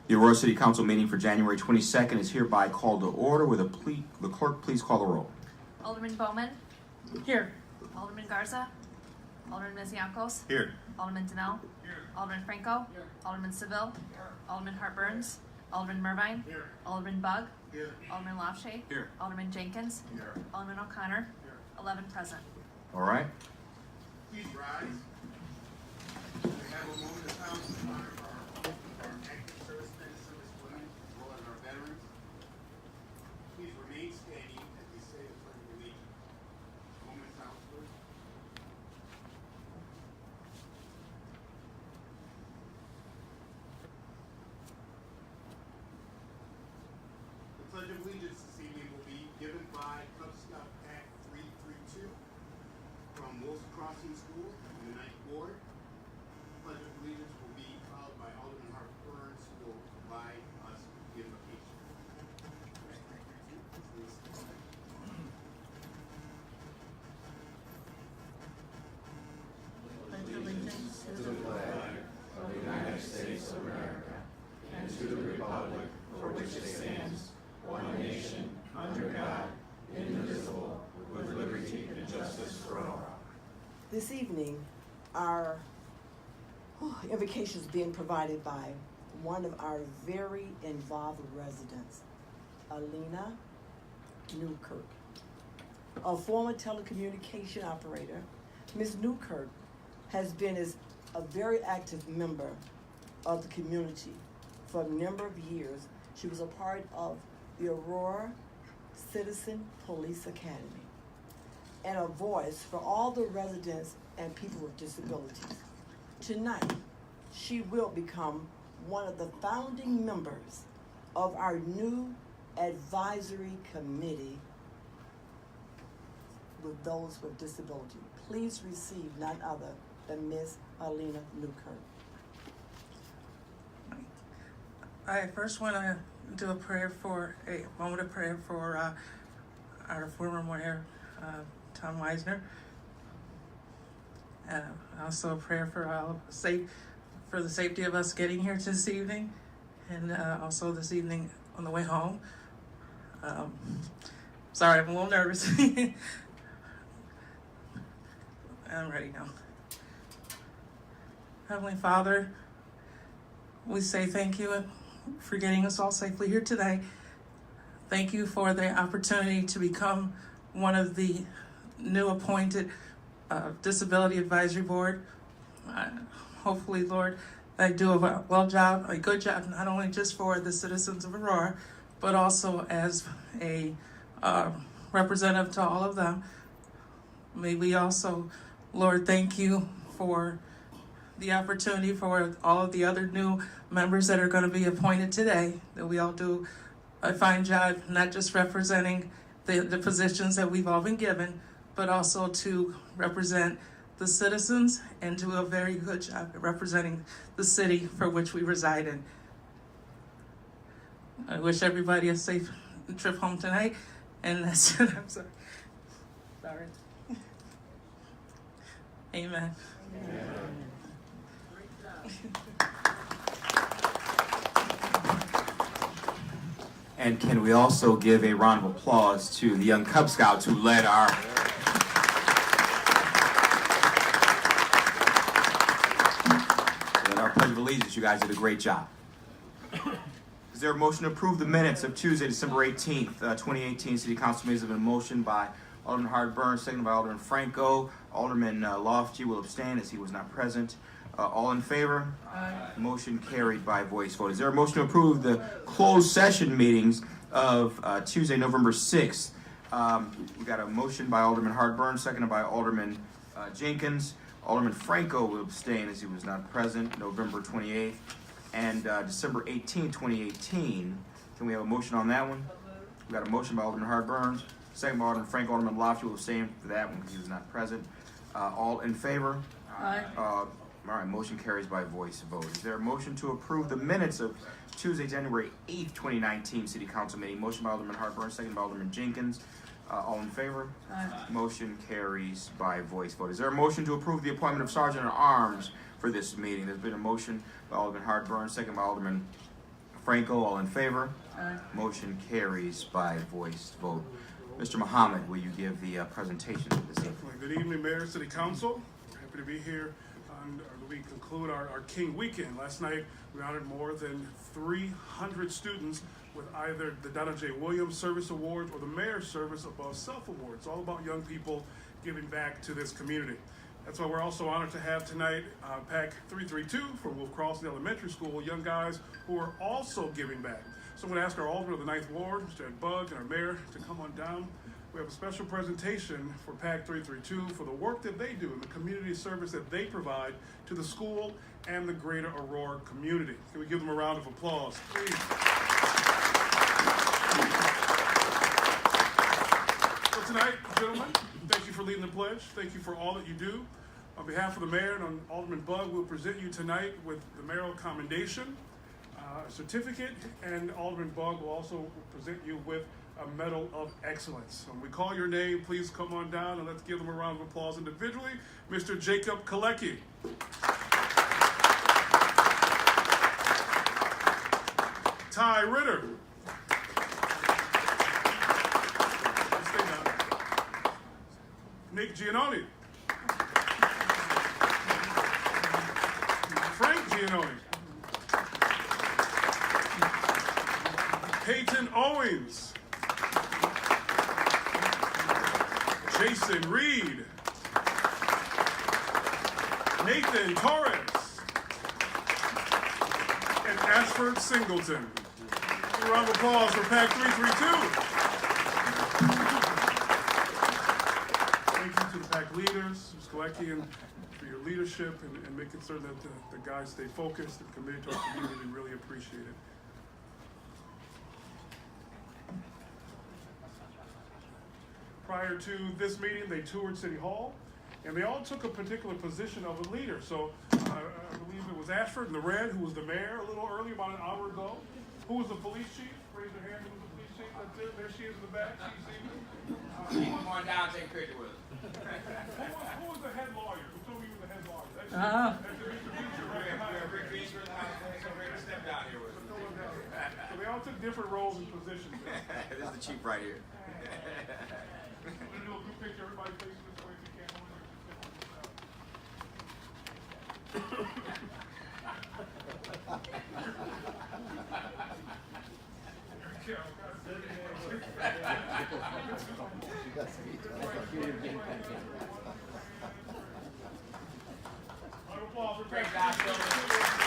The Aurora City Council meeting for January 22nd is hereby called to order. With the clerk please call the roll. Alderman Bowman. Here. Alderman Garza. Alderman Mesiancos. Here. Alderman Donnell. Here. Alderman Franco. Here. Alderman Seville. Here. Alderman Hart Burns. Alderman Mervine. Here. Alderman Bug. Here. Alderman Lofshay. Here. Alderman Jenkins. Here. Alderman O'Connor. Here. 11 present. All right. Please rise. We have a moment of silence to honor our active servicemen and servicewomen, as well as our veterans. Please remain standing as we say the pledge of allegiance. Moment of silence, please. The pledge of allegiance this evening will be given by Cub Scout Pack 332 from Wolves Crossing School in the Ninth Ward. Pledge of allegiance will be followed by Alderman Hart Burns, who will provide us with the invocation. Pledge allegiance to the flag of the United States of America and to the republic for which it stands, one nation, under God, indivisible, with liberty and justice for all. This evening, our invocation is being provided by one of our very involved residents, Alina Newkirk. A former telecommunication operator, Ms. Newkirk has been a very active member of the community for a number of years. She was a part of the Aurora Citizen Police Academy and a voice for all the residents and people with disabilities. Tonight, she will become one of the founding members of our new advisory committee with those with disability. Please receive none other than Ms. Alina Newkirk. I first want to do a moment of prayer for our former mayor, Tom Weisner. Also a prayer for the safety of us getting here this evening, and also this evening on the way home. Sorry, I'm a little nervous. I'm ready now. Heavenly Father, we say thank you for getting us all safely here today. Thank you for the opportunity to become one of the new appointed Disability Advisory Board. Hopefully, Lord, I do a good job, not only just for the citizens of Aurora, but also as a representative to all of them. May we also, Lord, thank you for the opportunity for all of the other new members that are going to be appointed today, that we all do a fine job, not just representing the positions that we've all been given, but also to represent the citizens and do a very good job at representing the city for which we reside in. I wish everybody a safe trip home tonight, and that's it. I'm sorry. Amen. Amen. And can we also give a round of applause to the young Cub Scouts who led our Pledge of Allegiance. You guys did a great job. Is there a motion to approve the minutes of Tuesday, December 18th, 2018 City Council meetings? Have been a motion by Alderman Hart Burns, seconded by Alderman Franco. Alderman Lofty will abstain as he was not present. All in favor? Aye. Motion carried by voice vote. Is there a motion to approve the closed session meetings of Tuesday, November 6th? We got a motion by Alderman Hart Burns, seconded by Alderman Jenkins. Alderman Franco will abstain as he was not present. November 28th and December 18, 2018. Can we have a motion on that one? We got a motion by Alderman Hart Burns, second by Alderman Franco. Alderman Lofty will abstain for that one because he was not present. All in favor? Aye. All right, motion carries by voice vote. Is there a motion to approve the minutes of Tuesday, January 8th, 2019 City Council meeting? Motion by Alderman Hart Burns, second by Alderman Jenkins. All in favor? Aye. Motion carries by voice vote. Is there a motion to approve the appointment of Sergeant at Arms for this meeting? There's been a motion by Alderman Hart Burns, second by Alderman Franco, all in favor? Aye. Motion carries by voice vote. Mr. Muhammad, will you give the presentation this evening? Good evening, Mayor, City Council. Happy to be here as we conclude our King Weekend. Last night, we honored more than 300 students with either the Donna J. Williams Service Award or the Mayor's Service Above Self Award. It's all about young people giving back to this community. That's why we're also honored to have tonight Pack 332 from Wolf Crossing Elementary School, young guys who are also giving back. So I'm going to ask our Alderman of the 9th Ward, Mr. Ed Bugg, and our Mayor to come on down. We have a special presentation for Pack 332 for the work that they do and the community service that they provide to the school and the greater Aurora community. Can we give them a round of applause, please? So tonight, gentlemen, thank you for leading the pledge. Thank you for all that you do. On behalf of the Mayor and on Alderman Bugg, we'll present you tonight with the mayoral commendation, a certificate, and Alderman Bugg will also present you with a Medal of Excellence. When we call your name, please come on down and let's give them a round of applause individually. Mr. Jacob Kalecki. Ty Ritter. Stay down. Nick Giannoni. Frank Giannoni. Peyton Owens. Jason Reed. Nathan Torres. And Ashford Singleton. A round of applause for Pack 332. Thank you to the Pack leaders, Ms. Galecki, and for your leadership and making certain that the guys stay focused and committed to our community. We really appreciate it. Prior to this meeting, they toured City Hall, and they all took a particular position of a leader. So I believe it was Ashford in the red, who was the mayor a little early, about an hour ago. Who was the police chief? Raise your hand. Who was the police chief? That's it. There she is in the back. She's even. Come on down, take a picture with us. Who was the head lawyer? Who told me he was the head lawyer? That's Ah. Mr. Beecher right behind you. Rick Beecher in the house. So we're gonna step down here with us. So they all took different roles and positions there. This is the chief right here. We're gonna do a group picture. Everybody facing this way if you can. Round of applause for Pack 332.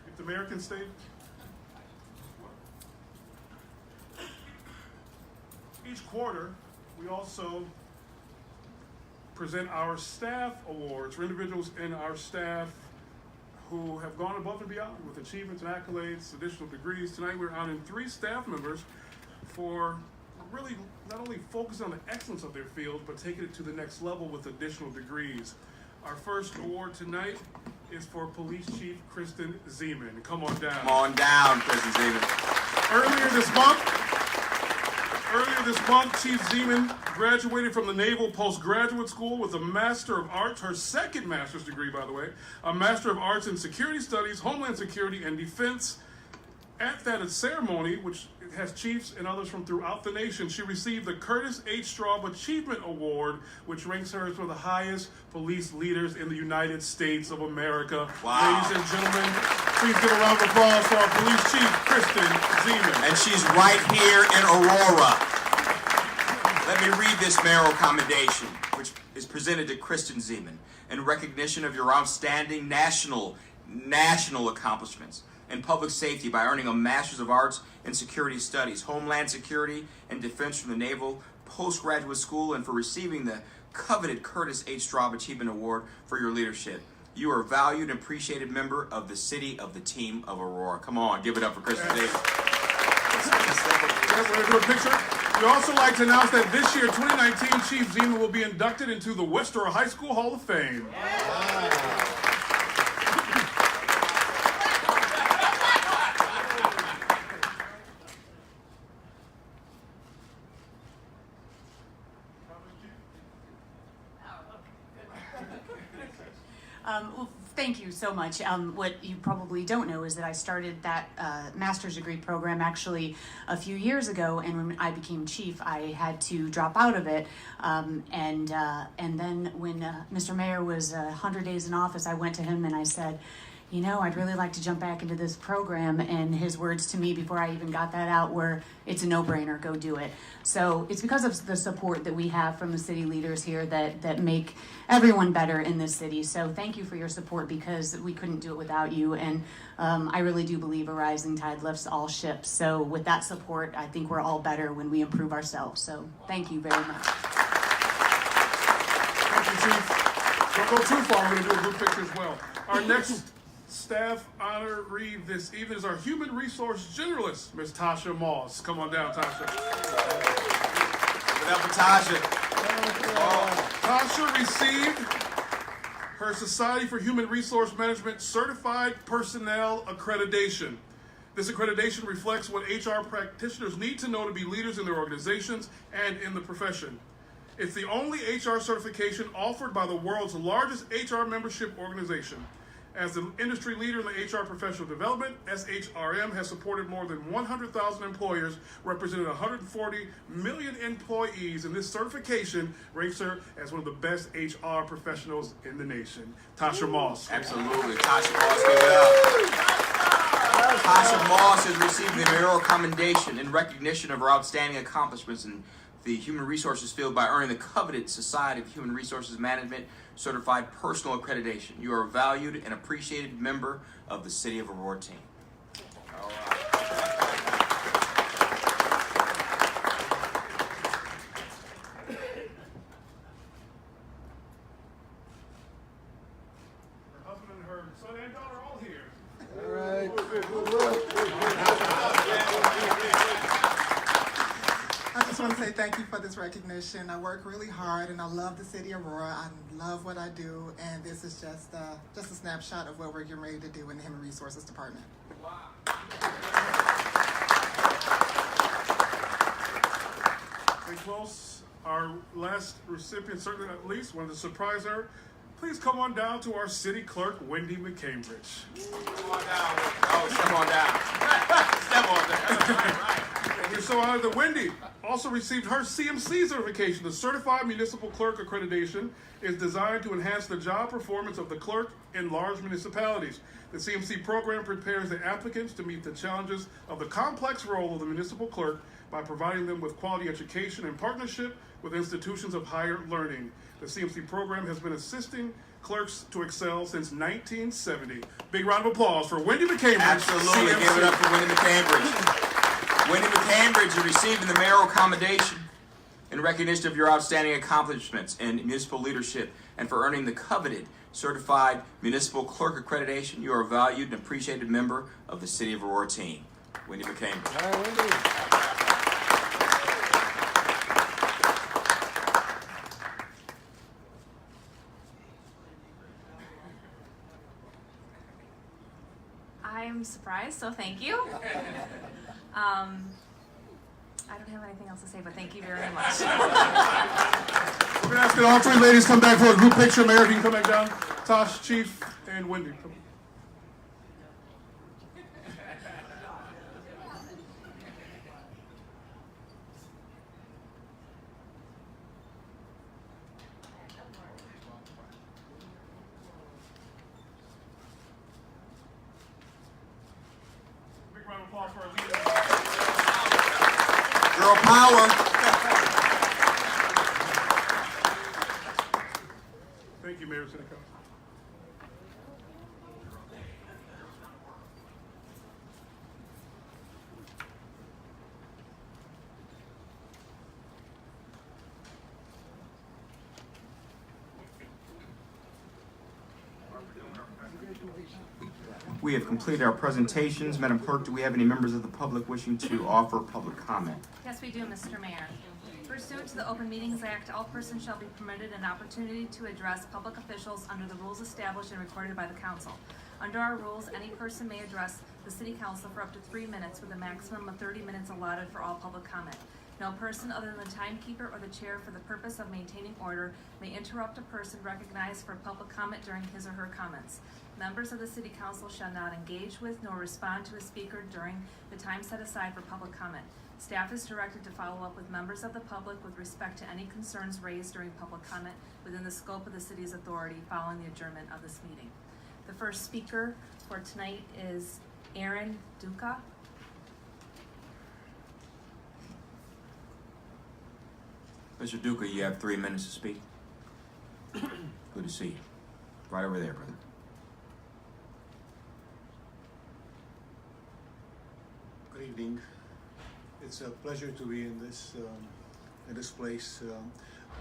If the mayor can stay. Each quarter, we also present our staff awards for individuals in our staff who have gone above and beyond with achievements and accolades, additional degrees. Tonight, we're honoring 3 staff members for really not only focusing on the excellence of their field, but taking it to the next level with additional degrees. Our first award tonight is for Police Chief Kristen Zeman. Come on down. Come on down, Kristen Zeman. Earlier this month, Chief Zeman graduated from the Naval Postgraduate School with a Master of Arts, her second master's degree, by the way, a Master of Arts in Security Studies, Homeland Security, and Defense. At that ceremony, which has chiefs and others from throughout the nation, she received the Curtis H. Straub Achievement Award, which ranks her as one of the highest police leaders in the United States of America. Wow. Ladies and gentlemen, please give a round of applause for our police chief, Kristen Zeman. And she's right here in Aurora. Let me read this mayoral commendation, which is presented to Kristen Zeman in recognition of your outstanding national accomplishments in public safety by earning a Master's of Arts in Security Studies, Homeland Security, and Defense from the Naval Postgraduate School, and for receiving the coveted Curtis H. Straub Achievement Award for your leadership. You are a valued and appreciated member of the city of the team of Aurora. Come on, give it up for Kristen Zeman. We're going to do a picture. We'd also like to announce that this year, 2019, Chief Zeman will be inducted into the West Aurora High School Hall of Fame. Well, thank you so much. What you probably don't know is that I started that master's degree program actually a few years ago, and when I became chief, I had to drop out of it. And then when Mr. Mayor was 100 days in office, I went to him and I said, you know, I'd really like to jump back into this program. And his words to me before I even got that out were, it's a no-brainer, go do it. So it's because of the support that we have from the city leaders here that make everyone better in this city. So thank you for your support, because we couldn't do it without you. And I really do believe a rising tide lifts all ships. So with that support, I think we're all better when we improve ourselves. So thank you very much. Thank you, Chief. Don't go too far. We're going to do a group picture as well. Our next staff honoree this evening is our Human Resource Generalist, Ms. Tasha Moss. Come on down, Tasha. Give it up for Tasha. Tasha received her Society for Human Resource Management Certified Personnel Accreditation. This accreditation reflects what HR practitioners need to know to be leaders in their organizations and in the profession. It's the only HR certification offered by the world's largest HR membership organization. As the industry leader in the HR professional development, SHRM has supported more than 100,000 employers, representing 140 million employees, and this certification ranks her as one of the best HR professionals in the nation. Tasha Moss. Absolutely. Tasha Moss, give it up. Tasha Moss has received the Aurora Commendation in recognition of her outstanding accomplishments in the human resources field by earning the coveted Society of Human Resources Management Certified Personal Accreditation. You are a valued and appreciated member of the City of Aurora team. All right. Her husband and her son and daughter all here. I just want to say thank you for this recognition. I work really hard and I love the city of Aurora. I love what I do, and this is just a snapshot of what we're getting ready to do in the Human Resources Department. Very close. Our last recipient, certainly not least, wanted to surprise her. Please come on down to our city clerk, Wendy McCambridge. Come on down. Oh, step on down. Step on down. All right. We're so honored that Wendy also received her CMC certification. The Certified Municipal Clerk Accreditation is designed to enhance the job performance of the clerk in large municipalities. The CMC program prepares the applicants to meet the challenges of the complex role of the municipal clerk by providing them with quality education in partnership with institutions of higher learning. The CMC program has been assisting clerks to excel since 1970. Big round of applause for Wendy McCambridge. Absolutely. CMC. Give it up for Wendy McCambridge. Wendy McCambridge, you received the mayoral commendation in recognition of your outstanding accomplishments in municipal leadership and for earning the coveted Certified Municipal Clerk Accreditation. You are a valued and appreciated member of the City of Aurora team. Wendy McCambridge. All right, Wendy. I'm surprised, so thank you. I don't have anything else to say, but thank you very much. We're going to ask that all three ladies come back for a group picture. Mayor, if you can come back down. Tosh, Chief, and Wendy. Come. Big round of applause for our leaders. Girl power. Thank you, Mayor Seneca. We have completed our presentations. Madam Clerk, do we have any members of the public wishing to offer public comment? Yes, we do, Mr. Mayor. Pursuant to the Open Meetings Act, all persons shall be permitted an opportunity to address public officials under the rules established and recorded by the council. Under our rules, any person may address the city council for up to 3 minutes with a maximum of 30 minutes allotted for all public comment. No person other than the timekeeper or the chair for the purpose of maintaining order may interrupt a person recognized for public comment during his or her comments. Members of the city council shall not engage with nor respond to a speaker during the time set aside for public comment. Staff is directed to follow up with members of the public with respect to any concerns raised during public comment within the scope of the city's authority following the adjournment of this meeting. The first speaker for tonight is Aaron Duca. Mr. Duca, you have 3 minutes to speak. Good to see you. Right over there, brother. Good evening. It's a pleasure to be in this place.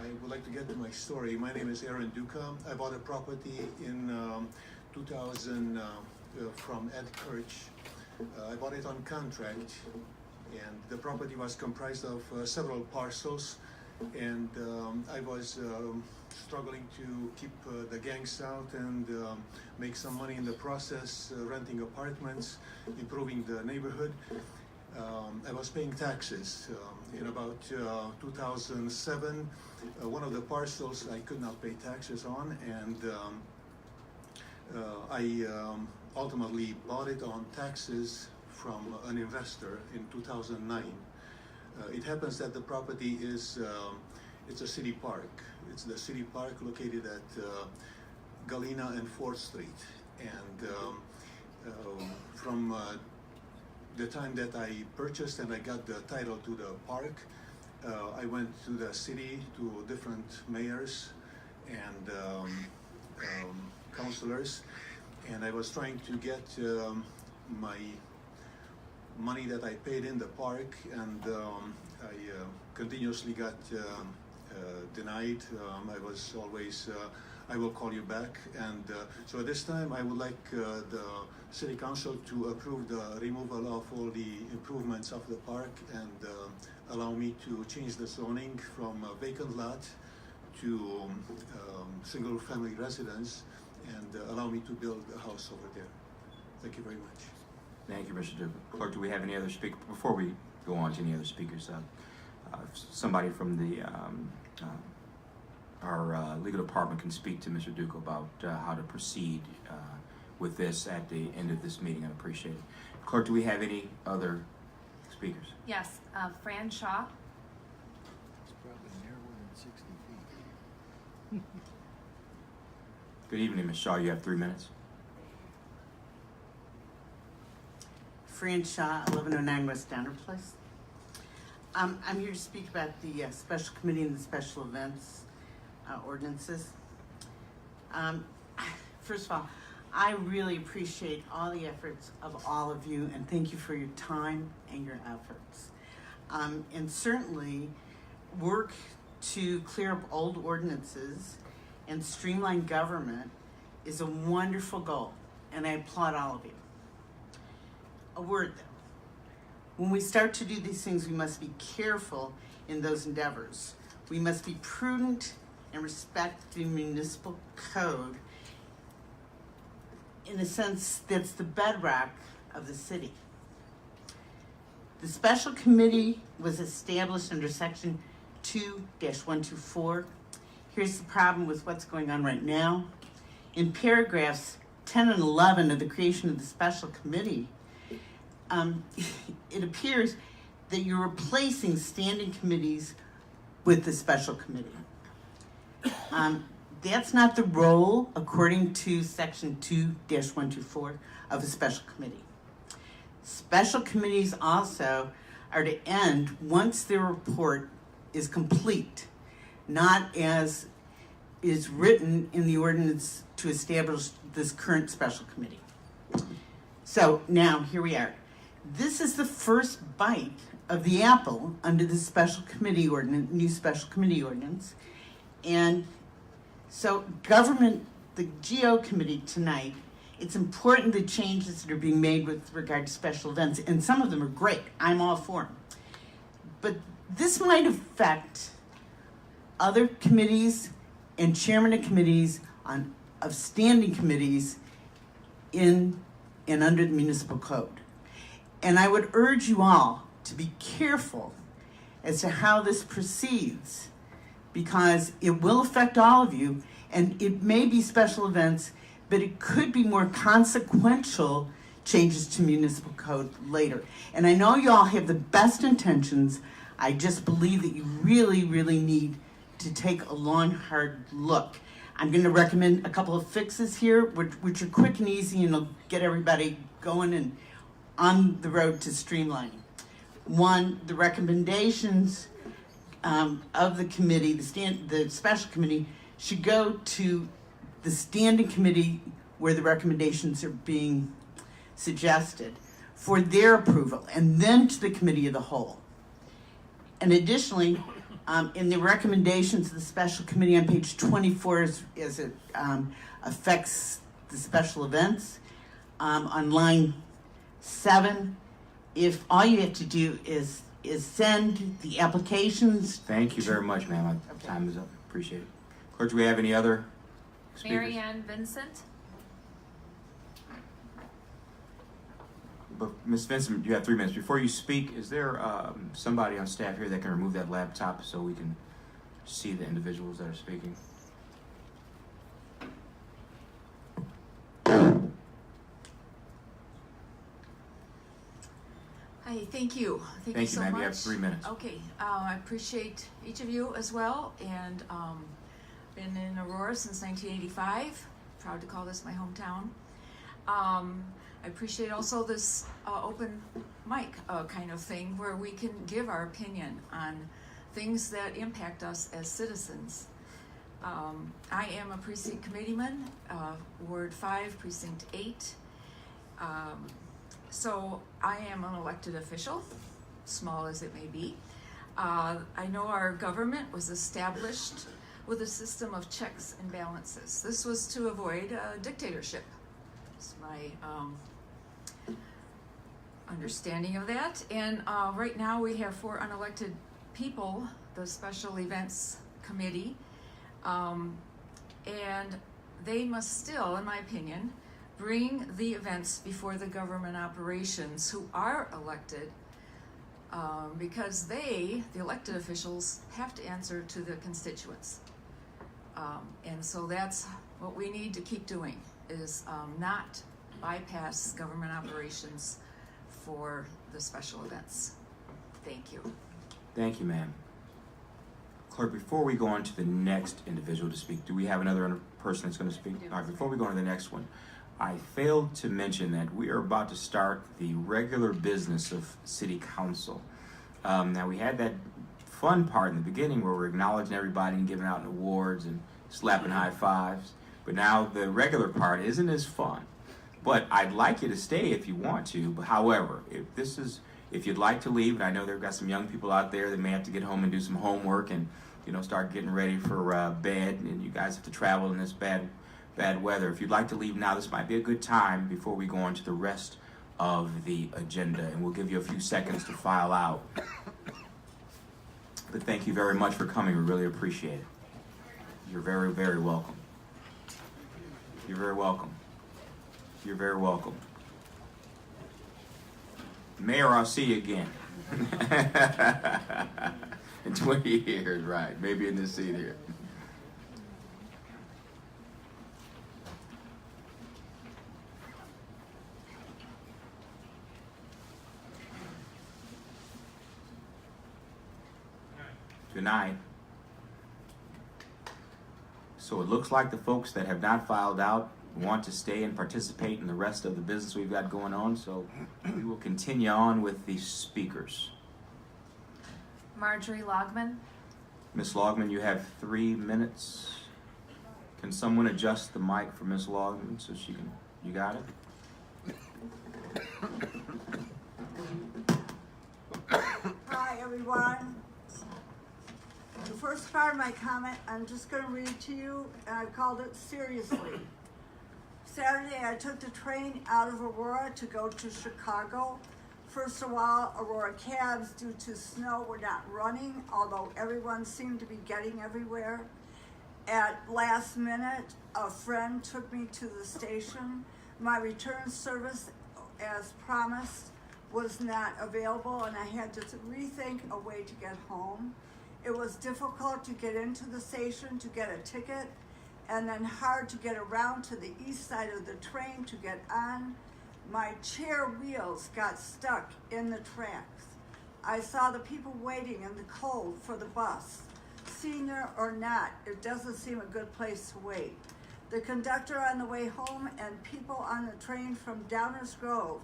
I would like to get to my story. My name is Aaron Duca. I bought a property in 2000 from Ed Kirch. I bought it on contract, and the property was comprised of several parcels. And I was struggling to keep the gangs out and make some money in the process, renting apartments, improving the neighborhood. I was paying taxes. In about 2007, one of the parcels I could not pay taxes on, and I ultimately bought it on taxes from an investor in 2009. It happens that the property is, it's a city park. It's the city park located at Galena and 4th Street. And from the time that I purchased and I got the title to the park, I went to the city, to different mayors and councilors, and I was trying to get my money that I paid in the park, and I continuously got denied. I was always, I will call you back. And so at this time, I would like the City Council to approve the removal of all the improvements of the park and allow me to change the zoning from a vacant lot to single family residence, and allow me to build a house over there. Thank you very much. Thank you, Mr. Duca. Clerk, do we have any other speakers? Before we go on to any other speakers, somebody from the our legal department can speak to Mr. Duca about how to proceed with this at the end of this meeting. I'd appreciate it. Clerk, do we have any other speakers? Yes, Fran Shaw. It's probably narrower than 60 feet. Good evening, Ms. Shaw. You have 3 minutes. Fran Shaw, 1109 West Downer Place. I'm here to speak about the special committee and the special events ordinances. First of all, I really appreciate all the efforts of all of you, and thank you for your time and your efforts. And certainly, work to clear up old ordinances and streamline government is a wonderful goal, and I applaud all of you. A word though. When we start to do these things, we must be careful in those endeavors. We must be prudent and respect the municipal code in a sense that's the bedrock of the city. The special committee was established under section 2-124. Here's the problem with what's going on right now. In paragraphs 10 and 11 of the creation of the special committee, it appears that you're replacing standing committees with the special committee. That's not the role, according to section 2-124 of a special committee. Special committees also are to end once their report is complete, not as is written in the ordinance to establish this current special committee. So now, here we are. This is the first bite of the apple under the special committee ordinance, new special committee ordinance. And so government, the GO committee tonight, it's important the changes that are being made with regard to special events, and some of them are great. I'm all for them. But this might affect other committees and chairman of committees of standing committees in and under the municipal code. And I would urge you all to be careful as to how this proceeds, because it will affect all of you, and it may be special events, but it could be more consequential changes to municipal code later. And I know you all have the best intentions. I just believe that you really, really need to take a long, hard look. I'm going to recommend a couple of fixes here, which are quick and easy, and will get everybody going and on the road to streamlining. One, the recommendations of the committee, the special committee, should go to the standing committee where the recommendations are being suggested for their approval, and then to the committee of the whole. And additionally, in the recommendations of the special committee on page 24, as it affects the special events, on line 7, if all you have to do is send the applications. Thank you very much, ma'am. My time is up. Appreciate it. Clerk, do we have any other speakers? Mary Ann Vincent. But Ms. Vincent, you have 3 minutes. Before you speak, is there somebody on staff here that can remove that laptop so we can see the individuals that are speaking? Hi, thank you. Thank you so ma'am. much. You have 3 minutes. Okay, I appreciate each of you as well, and been in Aurora since 1985. Proud to call this my hometown. I appreciate also this open mic kind of thing where we can give our opinion on things that impact us as citizens. I am a precinct committeeman, Ward 5, Precinct 8. So I am an elected official, small as it may be. I know our government was established with a system of checks and balances. This was to avoid dictatorship. It's my understanding of that. And right now we have 4 unelected people, the Special Events Committee, and they must still, in my opinion, bring the events before the government operations who are elected, because they, the elected officials, have to answer to the constituents. And so that's what we need to keep doing, is not bypass government operations for the special events. Thank you. Thank you, ma'am. Clerk, before we go on to the next individual to speak, do we have another person that's going to speak? All right, before we go on to the next one, I failed to mention that we are about to start the regular business of City Council. Now, we had that fun part in the beginning where we're acknowledging everybody and giving out awards and slapping high fives, but now the regular part isn't as fun. But I'd like you to stay if you want to. But however, if you'd like to leave, and I know they've got some young people out there that may have to get home and do some homework and start getting ready for bed, and you guys have to travel in this bad weather. If you'd like to leave now, this might be a good time before we go on to the rest of the agenda, and we'll give you a few seconds to file out. But thank you very much for coming. We really appreciate it. You're very, very welcome. You're very welcome. You're very welcome. Mayor, I'll see you again. In 20 years, right. Maybe in this seat here. Good night. So it looks like the folks that have not filed out want to stay and participate in the rest of the business we've got going on, so we will continue on with the speakers. Marjorie Logman. Ms. Logman, you have 3 minutes. Can someone adjust the mic for Ms. Logman so she can, you got it? Hi, everyone. The first part of my comment, I'm just going to read to you, and I called it seriously. Saturday, I took the train out of Aurora to go to Chicago. First of all, Aurora cabs, due to snow, were not running, although everyone seemed to be getting everywhere. At last minute, a friend took me to the station. My return service, as promised, was not available, and I had to rethink a way to get home. It was difficult to get into the station to get a ticket, and then hard to get around to the east side of the train to get on. My chair wheels got stuck in the tracks. I saw the people waiting in the cold for the bus. Senior or not, it doesn't seem a good place to wait. The conductor on the way home and people on the train from Downers Grove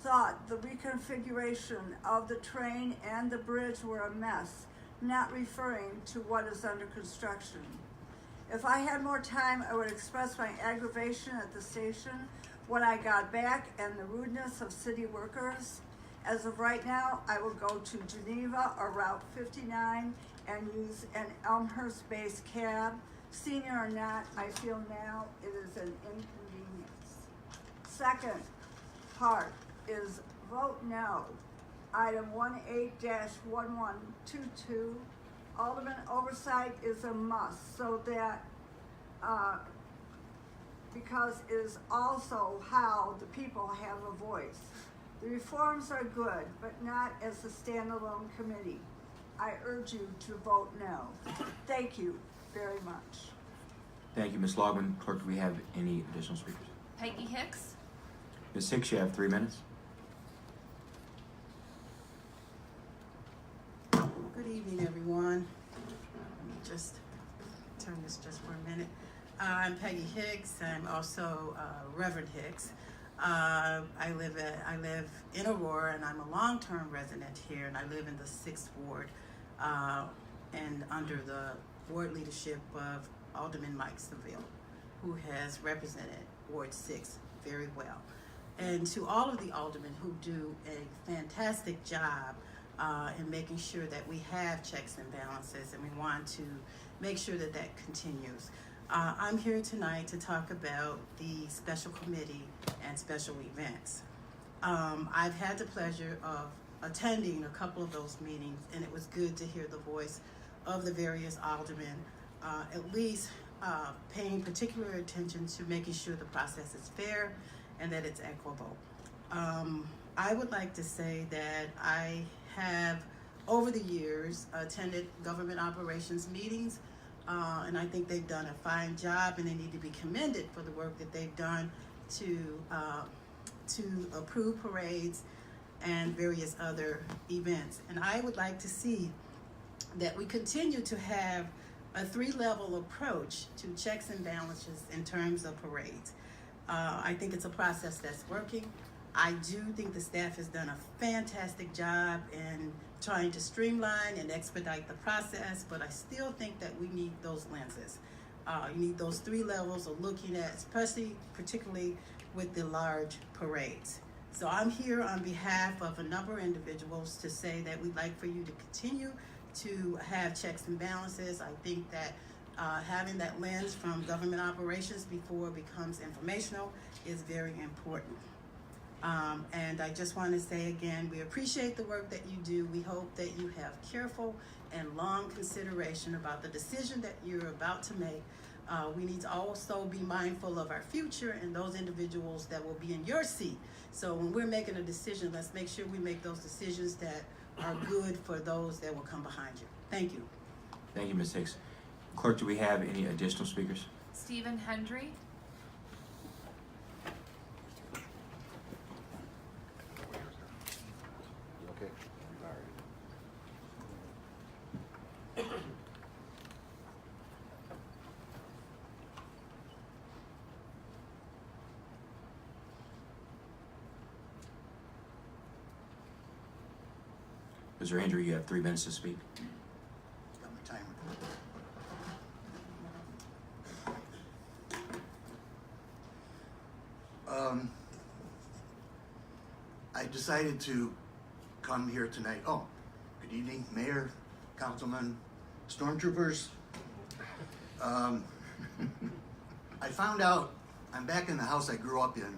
thought the reconfiguration of the train and the bridge were a mess, not referring to what is under construction. If I had more time, I would express my aggravation at the station when I got back and the rudeness of city workers. As of right now, I will go to Geneva or Route 59 and use an Elmhurst-based cab. Senior or not, I feel now it is an inconvenience. Second part is vote no. Item 18-1122. Alderman oversight is a must, so that because it is also how the people have a voice. The reforms are good, but not as a standalone committee. I urge you to vote no. Thank you very much. Thank you, Ms. Logman. Clerk, do we have any additional speakers? Peggy Hicks. Ms. Hicks, you have 3 minutes. Good evening, everyone. Let me just turn this just for a minute. I'm Peggy Hicks. I'm also Reverend Hicks. I live in Aurora, and I'm a long-term resident here, and I live in the 6th Ward, and under the ward leadership of Alderman Mike Seville, who has represented Ward 6 very well. And to all of the aldermen who do a fantastic job in making sure that we have checks and balances, and we want to make sure that that continues. I'm here tonight to talk about the special committee and special events. I've had the pleasure of attending a couple of those meetings, and it was good to hear the voice of the various aldermen, at least paying particular attention to making sure the process is fair and that it's equitable. I would like to say that I have, over the years, attended government operations meetings, and I think they've done a fine job, and they need to be commended for the work that they've done to approve parades and various other events. And I would like to see that we continue to have a 3-level approach to checks and balances in terms of parades. I think it's a process that's working. I do think the staff has done a fantastic job in trying to streamline and expedite the process, but I still think that we need those lenses. You need those 3 levels of looking at, particularly with the large parades. So I'm here on behalf of a number of individuals to say that we'd like for you to continue to have checks and balances. I think that having that lens from government operations before it becomes informational is very important. And I just want to say again, we appreciate the work that you do. We hope that you have careful and long consideration about the decision that you're about to make. We need to also be mindful of our future and those individuals that will be in your seat. So when we're making a decision, let's make sure we make those decisions that are good for those that will come behind you. Thank you. Thank you, Ms. Hicks. Clerk, do we have any additional speakers? Stephen Hendry. Okay. All right. Mr. Hendry, you have 3 minutes to speak. Got my timer. I decided to come here tonight. Oh, good evening, Mayor, Councilman, Stormtroopers. I found out I'm back in the house I grew up in,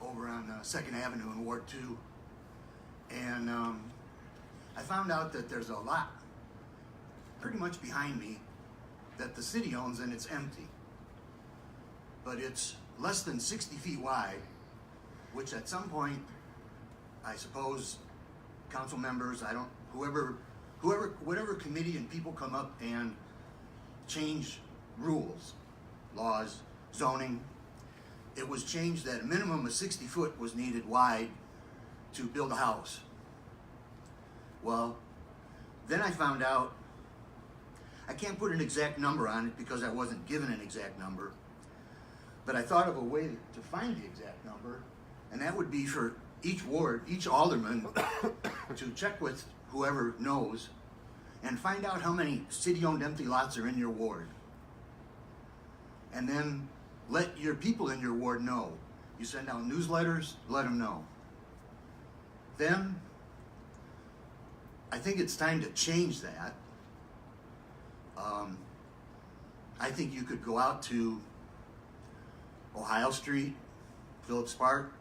over on 2nd Avenue in Ward 2. And I found out that there's a lot pretty much behind me that the city owns and it's empty. But it's less than 60 feet wide, which at some point I suppose council members, whatever committee and people come up and change rules, laws, zoning, it was changed that a minimum of 60 foot was needed wide to build a house. Well, then I found out, I can't put an exact number on it because I wasn't given an exact number, but I thought of a way to find the exact number, and that would be for each ward, each alderman, to check with whoever knows and find out how many city-owned empty lots are in your ward. And then let your people in your ward know. You send out newsletters, let them know. Then, I think it's time to change that. I think you could go out to Ohio Street, Phillips Park,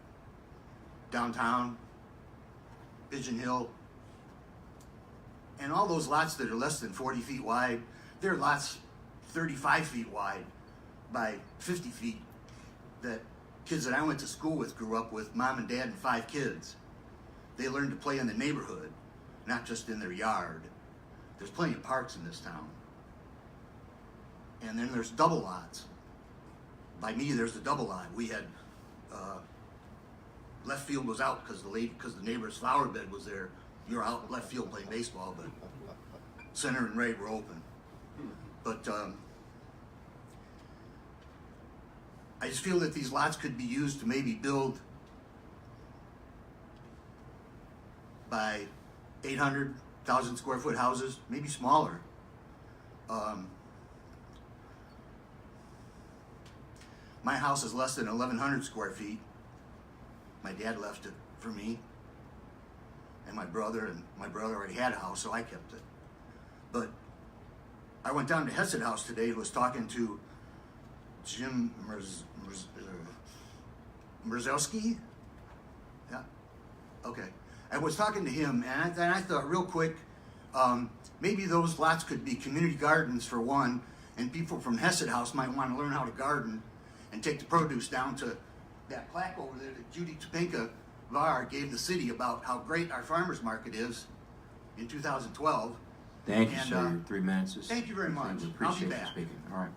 downtown, Pigeon Hill, and all those lots that are less than 40 feet wide, they're lots 35 feet wide by 50 feet that kids that I went to school with grew up with, mom and dad and 5 kids. They learned to play in the neighborhood, not just in their yard. There's plenty of parks in this town. And then there's double lots. By me, there's the double lot. We had, left field was out because the neighbor's flower bed was there. You were out in left field playing baseball, but center and right were open. But I just feel that these lots could be used to maybe build by 800,000 square foot houses, maybe smaller. My house is less than 1,100 square feet. My dad left it for me, and my brother already had a house, so I kept it. But I went down to Hesed House today and was talking to Jim Mrzowski. Yeah, okay. I was talking to him, and I thought real quick, maybe those lots could be community gardens for one, and people from Hesed House might want to learn how to garden and take the produce down to that plaque over there that Judy Topinka Var gave the city about how great our farmers market is in 2012. Thank you, sir. Your 3 minutes is. Thank you very much. We I'll be appreciate you back. speaking. All right.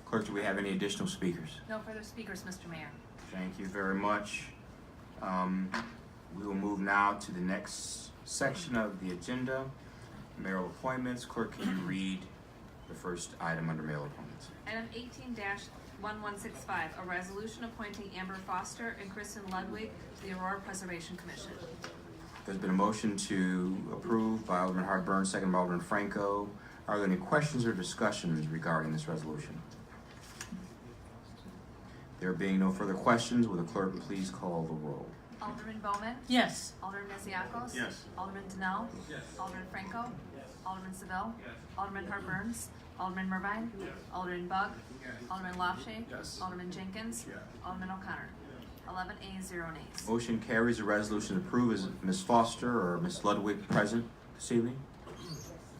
Clerk, do we have any additional speakers? No further speakers, Mr. Mayor. Thank you very much. We will move now to the next section of the agenda, mayoral appointments. Clerk, can you read the first item under mayoral appointments? Item 18-1165, a resolution appointing Amber Foster and Kristen Ludwig to the Aurora Preservation Commission. There's been a motion to approve by Alderman Hartburns, second by Alderman Franco. Are there any questions or discussions regarding this resolution? There being no further questions, will the clerk please call the roll? Alderman Bowman? Yes. Alderman Mesiacos? Yes. Alderman Donnell? Yes. Alderman Franco? Yes. Alderman Seville? Yes. Alderman Hartburns? Alderman Mervine? Yes. Alderman Bug? Yes. Alderman Lopshay? Yes. Alderman Jenkins? Yes. Alderman O'Connor? 11 ayes, 0 nays. Motion carries. The resolution approved. Is Ms. Foster or Ms. Ludwig present this evening?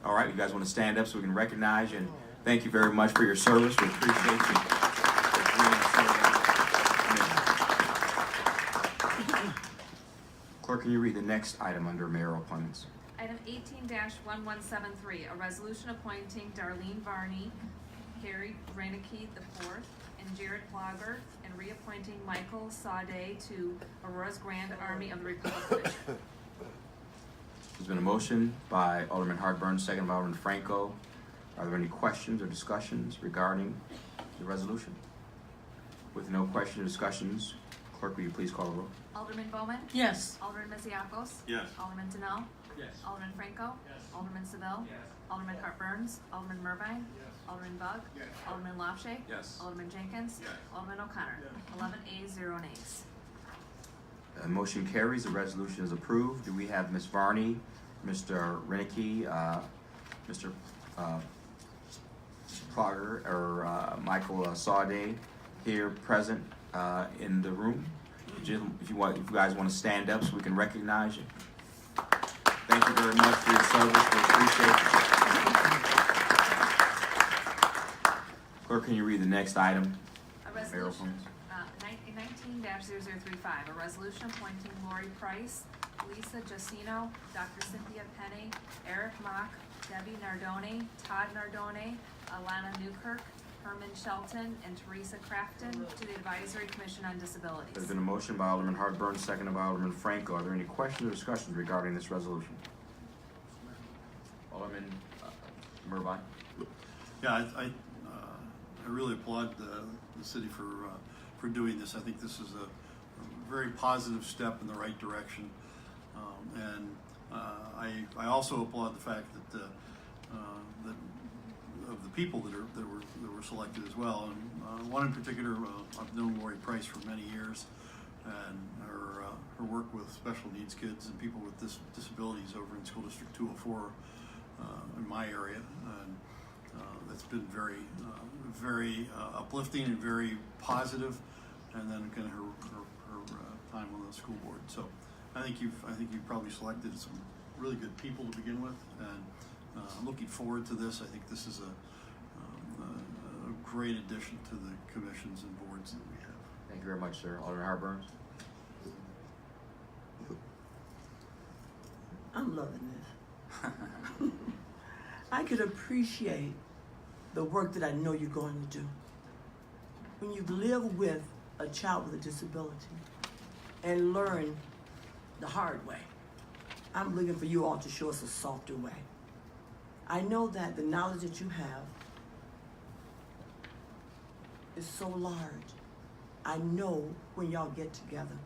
All right, you guys want to stand up so we can recognize you, and thank you very much for your service. We appreciate you. Clerk, can you read the next item under mayoral appointments? Item 18-1173, a resolution appointing Darlene Varney, Harry Reineke IV, and Jared Plager, and reappointing Michael Sade to Aurora's Grand Army of the Republic Commission. There's been a motion by Alderman Hartburns, second by Alderman Franco. Are there any questions or discussions regarding the resolution? With no questions or discussions, clerk, will you please call the roll? Alderman Bowman? Yes. Alderman Mesiacos? Yes. Alderman Donnell? Yes. Alderman Franco? Yes. Alderman Seville? Yes. Alderman Hartburns? Alderman Mervine? Yes. Alderman Bug? Yes. Alderman Lopshay? Yes. Alderman Jenkins? Yes. Alderman O'Connor? Yes. 11 ayes, 0 nays. Motion carries. The resolution is approved. Do we have Ms. Varney, Mr. Reineke, Mr. Plager, or Michael Sade here present in the room? If you guys want to stand up so we can recognize you. Thank you very much for your service. We appreciate it. Clerk, can you read the next item? A resolution, 19-0035, a resolution appointing Lori Price Lisa Jacino, Dr. Cynthia Penny, Eric Mock, Debbie Nardone, Todd Nardone, Alana Newkirk, Herman Shelton, and Teresa Crafton to the Advisory Commission on Disabilities. There's been a motion by Alderman Hartburns, seconded by Alderman Franco. Are there any questions or discussions regarding this resolution? Alderman Mervine? Yeah, I really applaud the city for doing this. I think this is a very positive step in the right direction, and I also applaud the fact that that of the people that were selected as well. And one in particular, I've known Lori Price for many years, and her work with special needs kids and people with disabilities over in School District 204 in my area, and that's been very uplifting and very positive. And then again, her time on the school board. So I think you've probably selected some really good people to begin with, and I'm looking forward to this. I think this is a great addition to the commissions and boards that we have. Thank you very much, sir. Alderman Hartburns? I'm loving this. I could appreciate the work that I know you're going to do. When you live with a child with a disability and learn the hard way, I'm looking for you all to show us a softer way. I know that the knowledge that you have is so large. I know when y'all get together,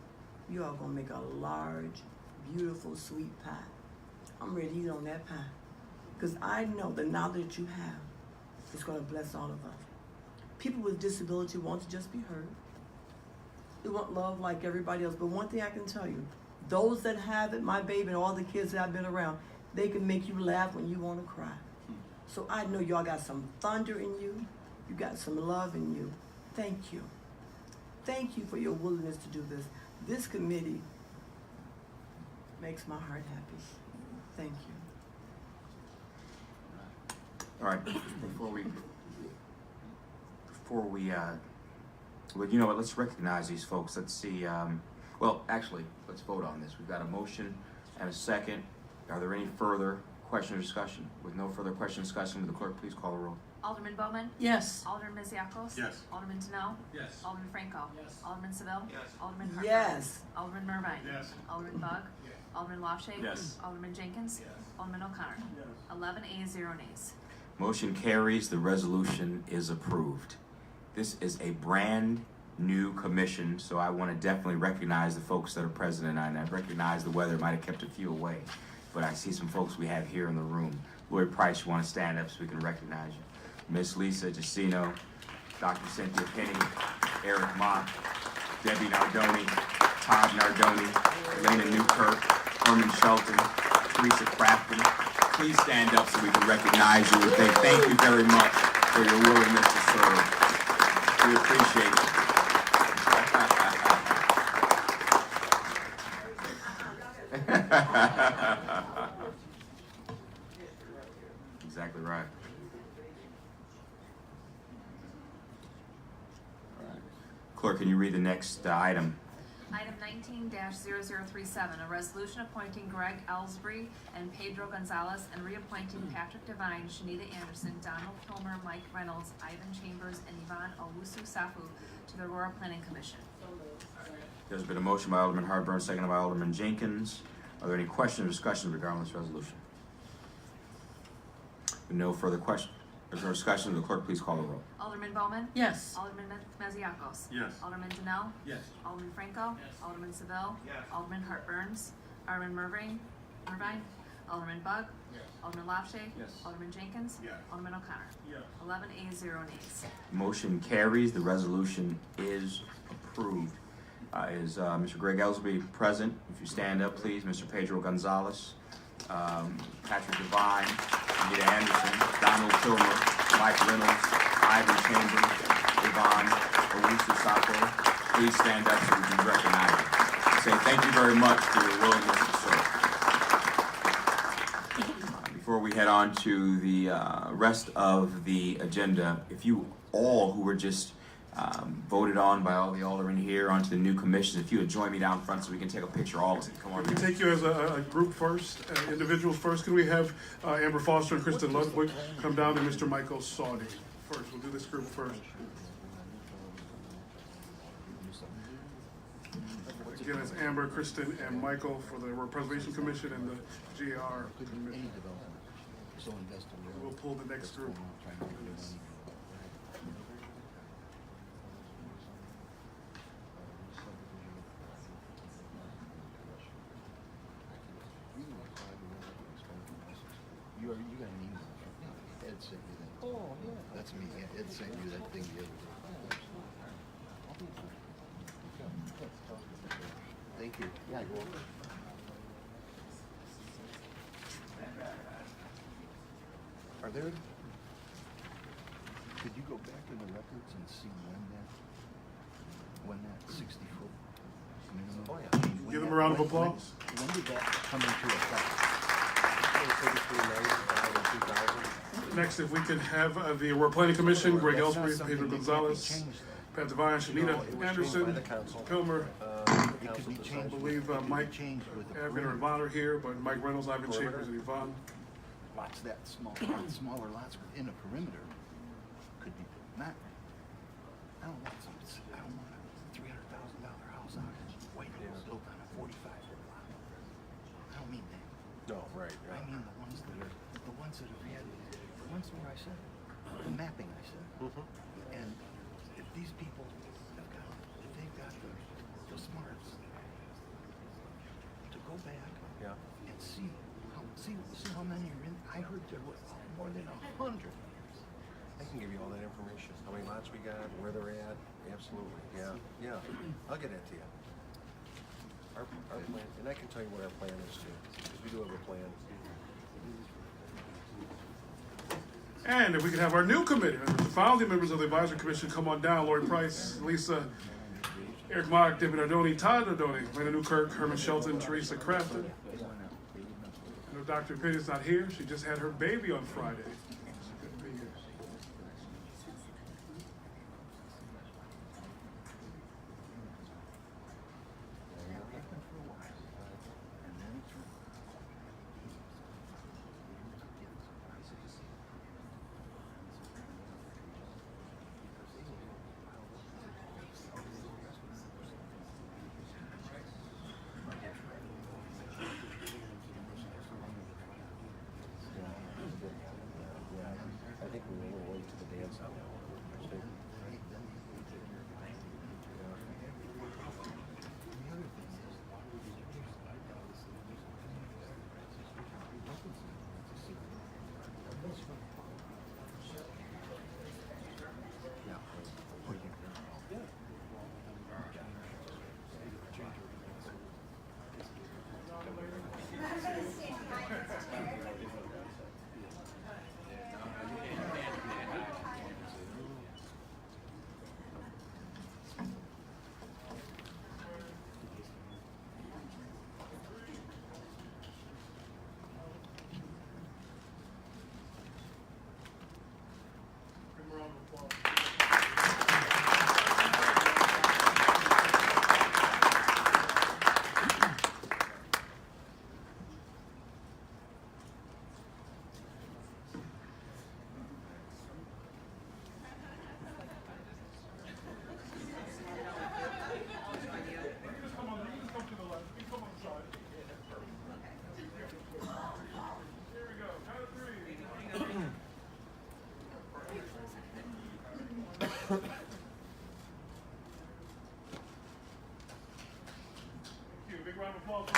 you all gonna make a large, beautiful, sweet pie. I'm ready to eat on that pie. Because I know the knowledge that you have is gonna bless all of us. People with disability want to just be heard. They want love like everybody else. But one thing I can tell you, those that have it, my baby and all the kids that I've been around, they can make you laugh when you want to cry. So I know y'all got some thunder in you. You got some love in you. Thank you. Thank you for your willingness to do this. This committee makes my heart happy. Thank you. All right, well, you know what, let's recognize these folks. Let's see, well, actually, let's vote on this. We've got a motion and a second. Are there any further question or discussion? With no further question or discussion, would the clerk please call the roll? Alderman Bowman? Yes. Alderman Misiakos? Yes. Alderman Denell? Yes. Alderman Franco? Yes. Alderman Seville? Yes. Alderman Hartburns? Yes. Alderman Mervine? Yes. Alderman Bug? Yes. Alderman Lawshay? Yes. Alderman Jenkins? Yes. Alderman O'Connor? Yes. 11 ayes, 0 nays. Motion carries. The resolution is approved. This is a brand new commission, so I want to definitely recognize the folks that are present, and I recognize the weather might have kept a few away, but I see some folks we have here in the room. Lori Price, you want to stand up so we can recognize you. Miss Lisa Jacino, Dr. Cynthia Penny, Eric Mock, Debbie Nardone, Todd Nardone, Elena Newkirk, Herman Shelton, Teresa Crafton. Please stand up so we can recognize you and say thank you very much for your willingness to serve. We appreciate it. Exactly right. Clerk, can you read the next item? Item 19-0037, a resolution appointing Greg Ellsbury and Pedro Gonzalez and reappointing Patrick Devine, Shanita Anderson, Donald Kilmer, Mike Reynolds, Ivan Chambers, and Yvonne Owusu-Safu to the Aurora Planning Commission. There's been a motion by Alderman Hartburns, seconded by Alderman Jenkins. Are there any questions or discussions regarding this resolution? With no further questions or discussion, will the clerk please call the roll? Alderman Bowman? Yes. Alderman Masiacos? Yes. Alderman Denell? Yes. Alderman Franco? Yes. Alderman Seville? Yes. Alderman Hartburns? Alderman Mervine? Alderman Bug? Yes. Alderman Lawshay? Yes. Alderman Jenkins? Yes. Alderman O'Connor? Yes. 11 ayes, 0 nays. Motion carries. The resolution is approved. Is Mr. Greg Ellsbury present? If you stand up, please. Mr. Pedro Gonzalez, Patrick Devine, Anita Anderson, Donald Kilmer, Mike Reynolds, Ivan Chambers, Yvonne Owusu-Safu. Please stand up so we can recognize you. Say thank you very much for your willingness to serve. Before we head on to the rest of the agenda, if you all who were just voting voted on by all the aldermen here onto the new commissions. If you would join me down front so we can take a picture all of it. Come on. We take you as a group first, individuals first. Can we have Amber Foster and Kristen Ludwig come down, and Mr. Michael Saudi first? We'll do this group first. Again, it's Amber, Kristen, and Michael for the Preservation Commission and the GR Commission. We'll pull the next group. You got an email from Ed sent you that. Oh, yeah. That's me. Yeah, Ed sent you that thing the other day. Thank you. Yeah, you're welcome. Are there, could you go back in the records and see when that 60-foot minimum? Oh, yeah. Give them a round of applause. When did that come into effect? Next, if we could have the Aurora Planning Commission, Greg Ellsbury, Pedro Gonzalez, Pat Devine, Shanita Anderson, Pilmer. I believe Mike Avin or Yvonne are here, but Mike Reynolds, Ivan Chambers, and Yvonne. Lots that small, smaller lots within a perimeter could be not. I don't want a $300,000 house out of White Hills built on a 45-foot lot. I don't mean that. No, right. I mean the ones that have had, the ones where I said, the mapping I said. And if these people have got, if they've got the smarts to go back and see how many are in. I heard there were more than 100. I can give you all that information. How many lots we got, where they're at. Absolutely. Yeah. I'll get that to you. Our plan, and I can tell you what our plan is too, because we do have a plan. And if we could have our new committee members, the founding members of the Advisory Commission, come on down. Lori Price, Lisa, Eric Mock, David Ardoni, Todd Ardoni, Lena Newkirk, Herman Shelton, Teresa Crafton. I know Dr. Penny's not here. She just had her baby on Friday. She couldn't be here. I think we were a little late to the dance on that one. Big round of applause for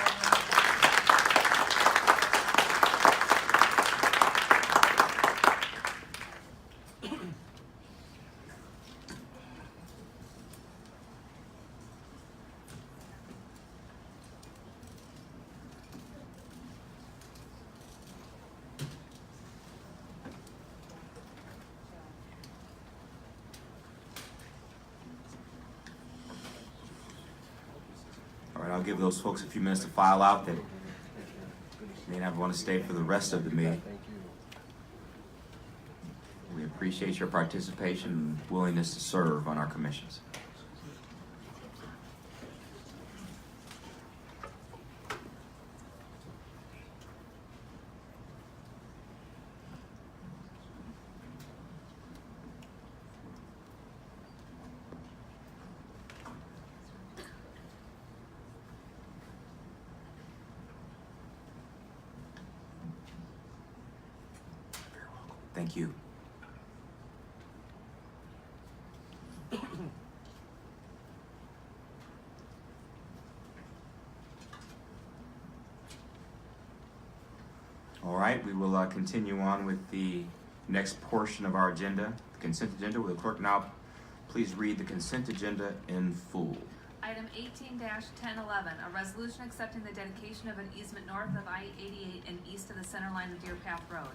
All right, I'll give those folks a few minutes to file out that may not want to stay for the rest of the meeting. We appreciate your participation and willingness to serve on our commissions. Thank you. All right, we will continue on with the next portion of our agenda, the consent agenda. Will the clerk now please read the consent agenda in full? Item 18-1011, a resolution accepting the dedication of an easement north of I-88 and east of the center line of Deer Path Road.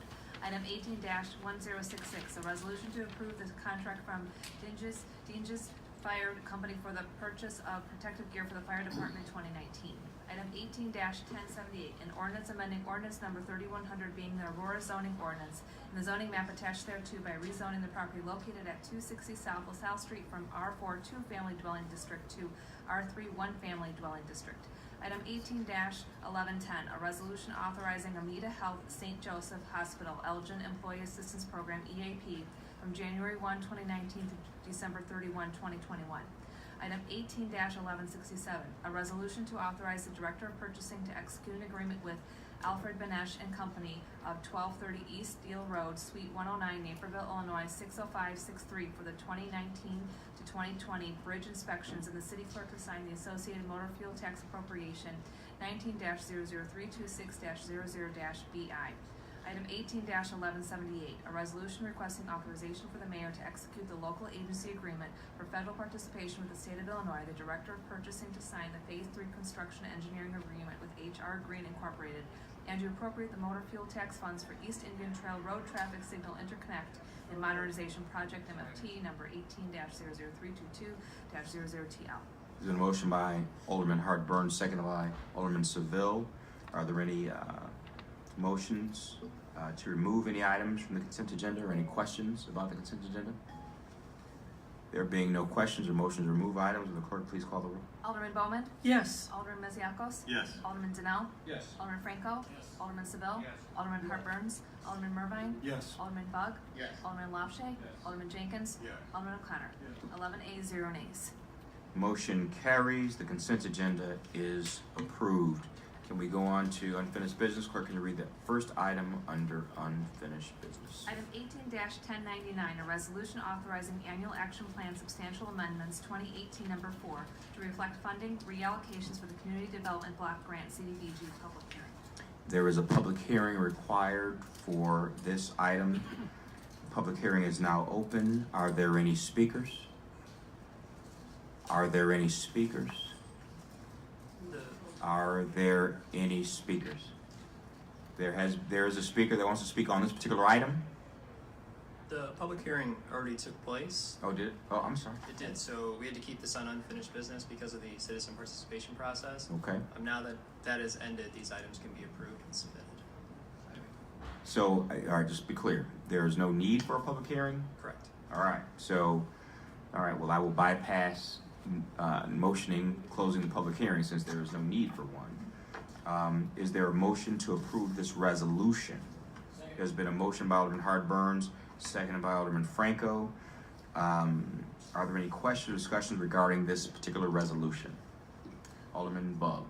Item 18-1066, a resolution to approve the contract from Dinges Fire Company for the purchase of protective gear for the fire department in 2019. Item 18-1078, an ordinance amending ordinance number 3100 being the Aurora zoning ordinance and the zoning map attached thereto by rezoning the property located at 260 South LaSalle Street from R4 2-family dwelling district to R3 1-family dwelling district. Item 18-1110, a resolution authorizing Amita Health St. Joseph Hospital Elgin Employee Assistance Program EAP from January 1, 2019 to December 31, 2021. Item 18-1167, a resolution to authorize the Director of Purchasing to execute an agreement with Alfred Benesh and Company of 1230 East Deal Road, Suite 109, Naperville, Illinois, 60563 for the 2019 to 2020 bridge inspections, and the city clerk to sign the associated motor fuel tax appropriation 19-00326-00-BI. Item 18-1178, a resolution requesting authorization for the mayor to execute the local agency agreement for federal participation with the state of Illinois, the Director of Purchasing to sign the Phase 3 construction engineering agreement with HR Green Incorporated, and to appropriate the motor fuel tax funds for East Indian Trail Road Traffic Signal Interconnect and Modernization Project MFT number 18-00322-00TL. There's been a motion by Alderman Hart Burns, seconded by Alderman Seville. Are there any motions to remove any items from the consent agenda, or any questions about the consent agenda? There being no questions or motions to remove items, will the clerk please call the roll? Alderman Bowman? Yes. Alderman Mesiacos? Yes. Alderman Denell? Yes. Alderman Franco? Yes. Alderman Seville? Yes. Alderman Hart Burns? Alderman Mervine? Yes. Alderman Bug? Yes. Alderman Lopshay? Yes. Alderman Jenkins? Yes. Alderman O'Connor? 11 A's, 0 nays. Motion carries. The consent agenda is approved. Can we go on to unfinished business? Clerk, can you read the first item under unfinished business? Item 18-1099, a resolution authorizing annual action plan substantial amendments 2018 number 4 to reflect funding reallocations for the Community Development Block Grant CDBG public hearing. There is a public hearing required for this item. The public hearing is now open. Are there any speakers? Are there any speakers? Are there any speakers? There is a speaker that wants to speak on this particular item. The public hearing already took place. Oh, did it? Oh, I'm sorry. It did, so we had to keep this on unfinished business because of the citizen participation process. Okay. Now that that has ended, these items can be approved and submitted. So, all right, just to be clear, there is no need for a public hearing? Correct. All right, so, all right, well, I will bypass motioning, closing the public hearing since there is no need for one. Is there a motion to approve this resolution? There's been a motion by Alderman Hart Burns, seconded by Alderman Franco. Are there any questions or discussions regarding this particular resolution? Alderman Bug.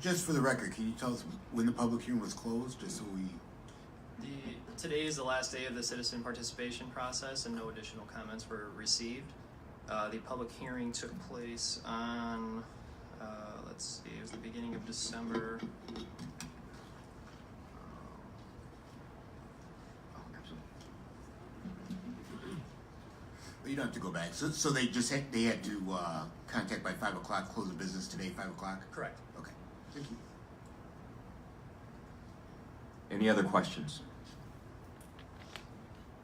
Just for the record, can you tell us when the public hearing was closed, just so we... Today is the last day of the citizen participation process, and no additional comments were received. The public hearing took place on, let's see, it was the beginning of December. You don't have to go back. So they just had to contact by 5 o'clock, close the business today, 5 o'clock? Correct. Okay, thank you. Any other questions?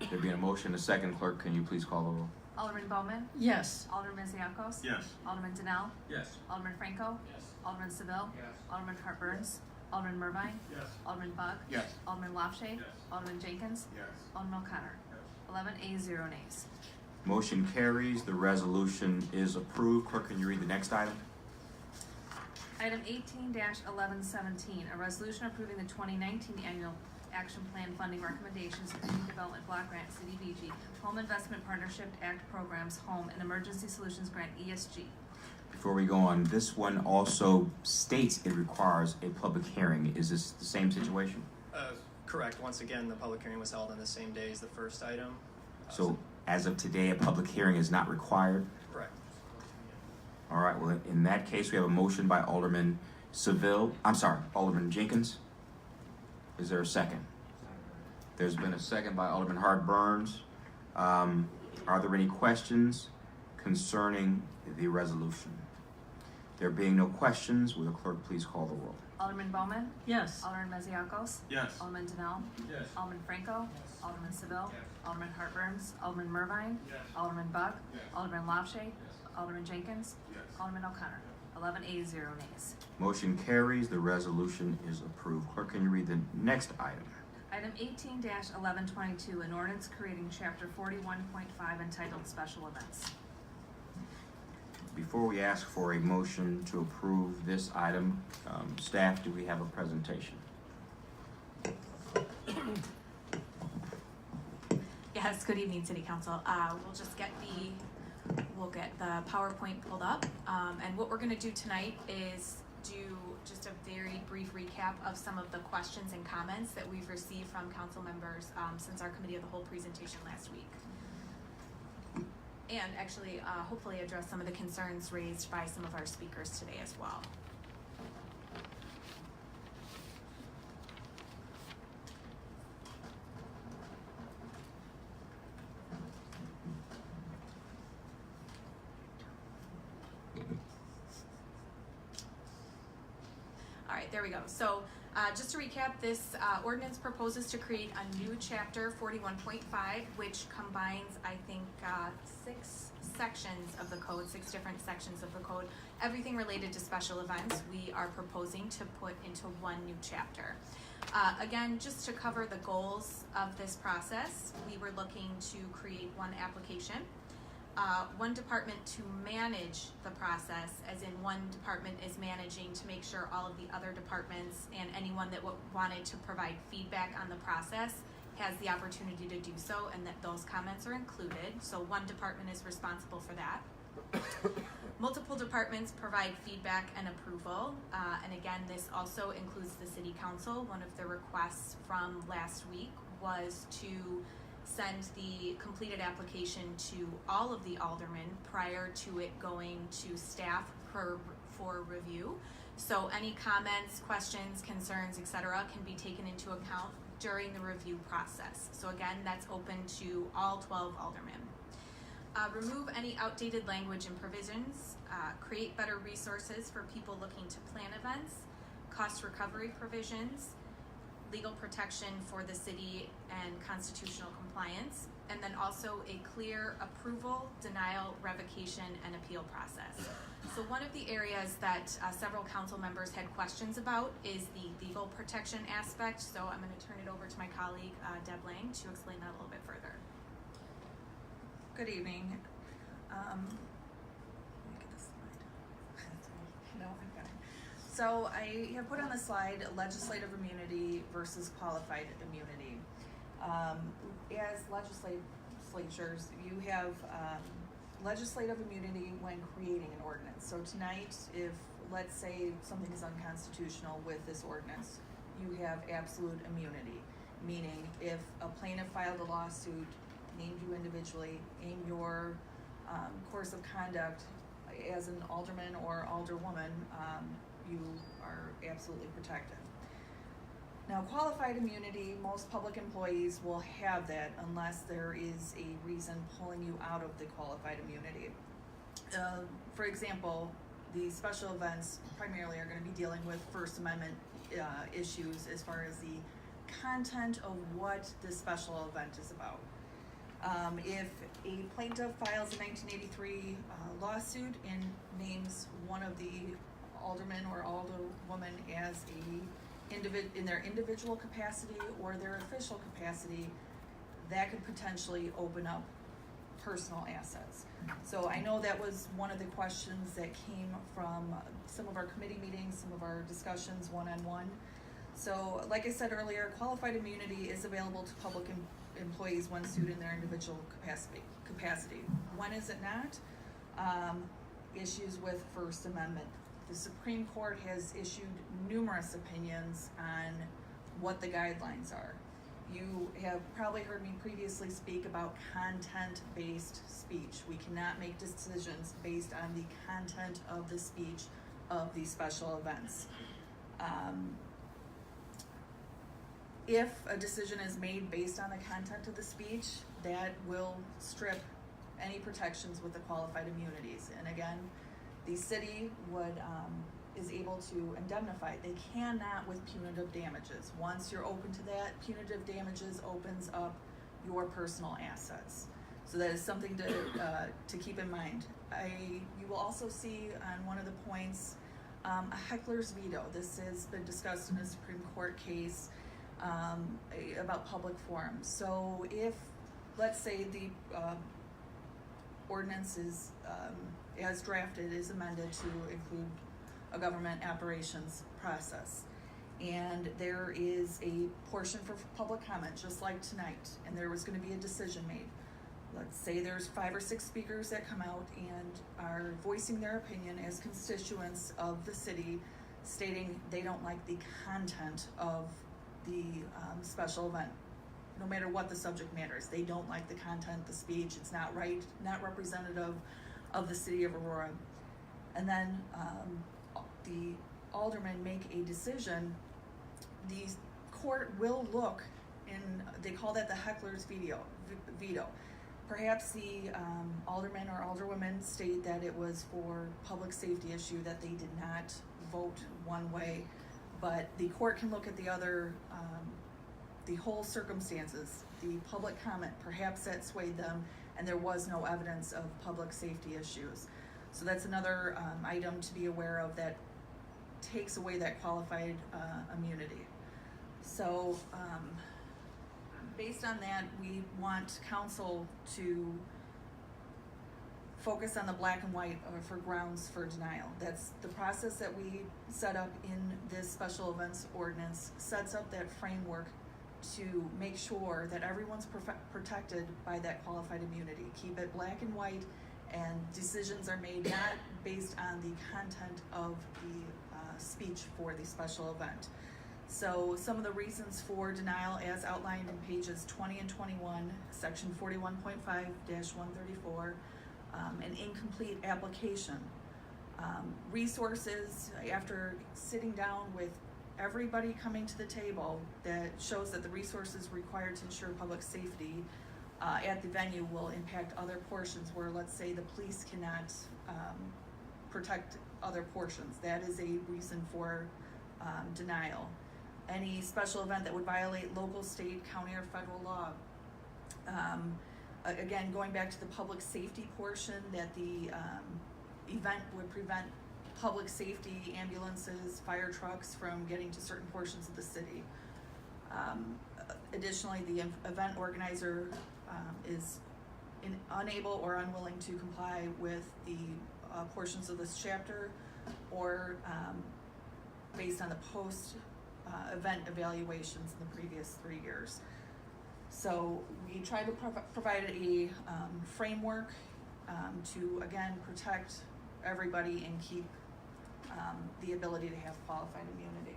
There being a motion, a second, clerk, can you please call the roll? Alderman Bowman? Yes. Alderman Mesiacos? Yes. Alderman Denell? Yes. Alderman Franco? Yes. Alderman Seville? Yes. Alderman Hart Burns? Alderman Mervine? Yes. Alderman Bug? Yes. Alderman Lopshay? Yes. Alderman Jenkins? Yes. Alderman O'Connor? 11 A's, 0 nays. Motion carries. The resolution is approved. Clerk, can you read the next item? Item 18-1117, a resolution approving the 2019 annual action plan funding recommendations of Community Development Block Grant CDBG, Home Investment Partnership Act Programs, Home and Emergency Solutions Grant ESG. Before we go on, this one also states it requires a public hearing. Is this the same situation? Correct. Once again, the public hearing was held on the same day as the first item. So as of today, a public hearing is not required? Correct. All right, well, in that case, we have a motion by Alderman Alderman Jenkins. Is there a second? There's been a second by Alderman Hart Burns. Are there any questions concerning the resolution? There being no questions, will the clerk please call the roll? Alderman Bowman? Yes. Alderman Mesiacos? Yes. Alderman Denell? Yes. Alderman Franco? Alderman Seville? Yes. Alderman Hart Burns? Alderman Mervine? Yes. Alderman Bug? Yes. Alderman Lopshay? Alderman Jenkins? Yes. Alderman O'Connor? 11 ayes, 0 nays. Motion carries. The resolution is approved. Clerk, can you read the next item? Item 18-1122, an ordinance creating chapter 41.5 entitled Special Events. Before we ask for a motion to approve this item, staff, do we have a presentation? Yes, good evening, City Council. We'll get the PowerPoint pulled up. And what we're gonna do tonight is do just a very brief recap of some of the questions and comments that we've received from council members since our committee of the whole presentation last week. And actually, hopefully address some of the concerns raised by some of our speakers today as well. All right, there we go. So just to recap, this ordinance proposes to create a new chapter 41.5, which combines, I think, 6 sections of the code, 6 different sections of the code, everything related to special events we are proposing to put into one new chapter. Again, just to cover the goals of this process, we were looking to create one application, one department to manage the process, as in one department is managing to make sure all of the other departments and anyone that wanted to provide feedback on the process has the opportunity to do so, and that those comments are included. So one department is responsible for that. Multiple departments provide feedback and approval, and again, this also includes the City Council. One of the requests from last week was to send the completed application to all of the aldermen prior to it going to staff for review. So any comments, questions, concerns, etc. can be taken into account during the review process. So again, that's open to all 12 aldermen. Remove any outdated language and provisions, create better resources for people looking to plan events, cost recovery provisions, legal protection for the city and constitutional compliance, and then also a clear approval, denial, revocation, and appeal process. So one of the areas that several council members had questions about is the legal protection aspect. So I'm going to turn it over to my colleague, Deb Lang, to explain that a little bit further. Good evening. Let me get this slide. No, I've got it. So I have put on the slide legislative immunity versus qualified immunity. As legislatures, you have legislative immunity when creating an ordinance. So tonight, if let's say something is unconstitutional with this ordinance, you have absolute immunity, meaning if a plaintiff filed a lawsuit, named you individually, in your course of conduct as an alderman or alderwoman, you are absolutely protected. Now, qualified immunity, most public employees will have that unless there is a reason pulling you out of the qualified immunity. For example, the special events primarily are going to be dealing with First Amendment issues as far as the content of what the special event is about. If a plaintiff files a 1983 lawsuit and names one of the aldermen or alderwoman as in their individual capacity or their official capacity, that could potentially open up personal assets. So I know that was one of the questions that came from some of our committee meetings, some of our discussions one-on-one. So like I said earlier, qualified immunity is available to public employees when sued in their individual capacity. When is it not? Issues with First Amendment. The Supreme Court has issued numerous opinions on what the guidelines are. You have probably heard me previously speak about content-based speech. We cannot make decisions based on the content of the speech of these special events. If a decision is made based on the content of the speech, that will strip any protections with the qualified immunities. And again, the city is able to indemnify. They cannot with punitive damages. Once you're open to that, punitive damages opens up your personal assets. So that is something to keep in mind. You will also see on one of the points a heckler's veto. This has been discussed in a Supreme Court case about public forums. So if, let's say, the ordinance is, as drafted, is amended to include a government operations process, and there is a portion for public comment, just like tonight, and there was going to be a decision made. Let's say there's 5 or 6 speakers that come out and are voicing their opinion as constituents of the city, stating they don't like the content of the special event, no matter what the subject matter is. They don't like the content, the speech. It's not right, not representative of the city of Aurora. And then the aldermen make a decision. The court will look in, they call that the heckler's veto. Perhaps the aldermen or alderwomen state that it was for public safety issue, that they did not vote one way, but the court can look at the other, the whole circumstances, the public comment, perhaps that swayed them, and there was no evidence of public safety issues. So that's another item to be aware of that takes away that qualified immunity. So based on that, we want council to focus on the black and white for grounds for denial. That's the process that we set up in this special events ordinance, sets up that framework to make sure that everyone's protected by that qualified immunity. Keep it black and white, and decisions are made not based on the content of the speech for the special event. So some of the reasons for denial, as outlined in pages 20 and 21, section 41.5-134, an incomplete application. Resources, after sitting down with everybody coming to the table, that shows that the resources required to ensure public safety at the venue will impact other portions where, let's say, the police cannot protect other portions. That is a reason for denial. Any special event that would violate local, state, county, or federal law. Again, going back to the public safety portion, that the event would prevent public safety, ambulances, fire trucks from getting to certain portions of the city. Additionally, the event organizer is unable or unwilling to comply with the portions of this chapter, or based on the post event evaluations in the previous 3 years. So we try to provide a framework to, again, protect everybody and keep the ability to have qualified immunity.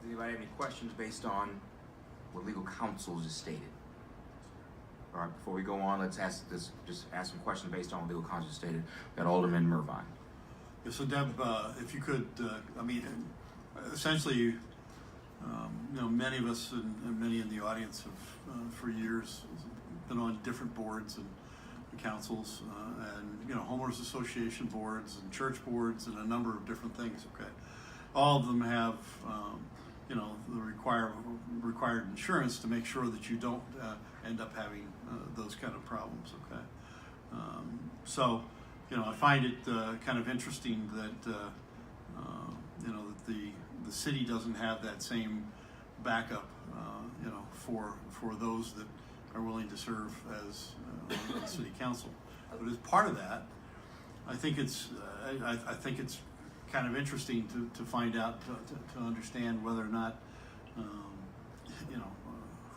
Does anybody have any questions based on what legal counsel just stated? All right, before we go on, let's just ask some questions based on what legal counsel stated. We've got Alderman Mervine. Yeah, so Deb, if you could, I mean, essentially, many of us and many in the audience have, for years, been on different boards and councils, and homeowners association boards and church boards and a number of different things. Okay, all of them have, the required insurance to make sure that you don't end up having those kind of problems. Okay, so. I find it kind of interesting that that the city doesn't have that same backup, for those that are willing to serve as on the city council. But as part of that, I think it's kind of interesting to find out to understand whether or not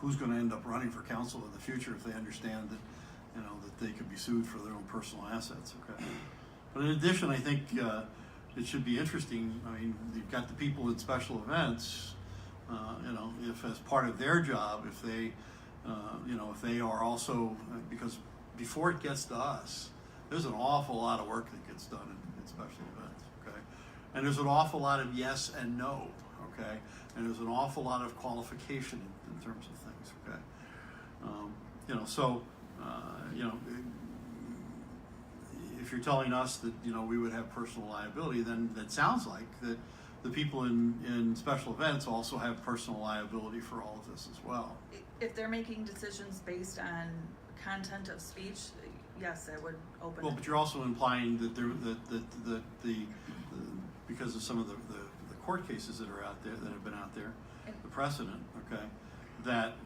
who's going to end up running for council in the future if they understand that. That they could be sued for their own personal assets. Okay, but in addition, I think it should be interesting. I mean, you've got the people at special events, you know, if as part of their job, if they, you know, if they are also, because before it gets to us, there's an awful lot of work that gets done in special events, okay? And there's an awful lot of yes and no, okay? And there's an awful lot of qualification in terms of things, okay? You know, so, you know, if you're telling us that, you know, we would have personal liability, then that sounds like that the people in special events also have personal liability for all of this as well. If they're making decisions based on content of speech, yes, that would open. Well, but you're also implying that because of some of the court cases that are out there, that have been out there, the precedent, okay, that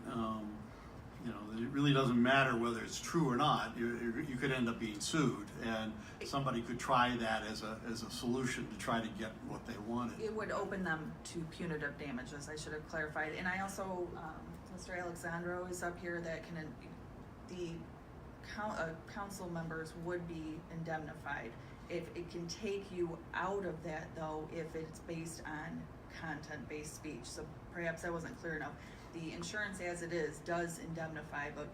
you know, it really doesn't matter whether it's true or not. You could end up being sued, and somebody could try that as a solution to try to get what they wanted. It would open them to punitive damages. I should have clarified. And I also, Mr. Alexandro is up here that can, the council members would be indemnified. If it can take you out of that, though, if it's based on content-based speech. So perhaps that wasn't clear enough. The insurance as it is does indemnify, but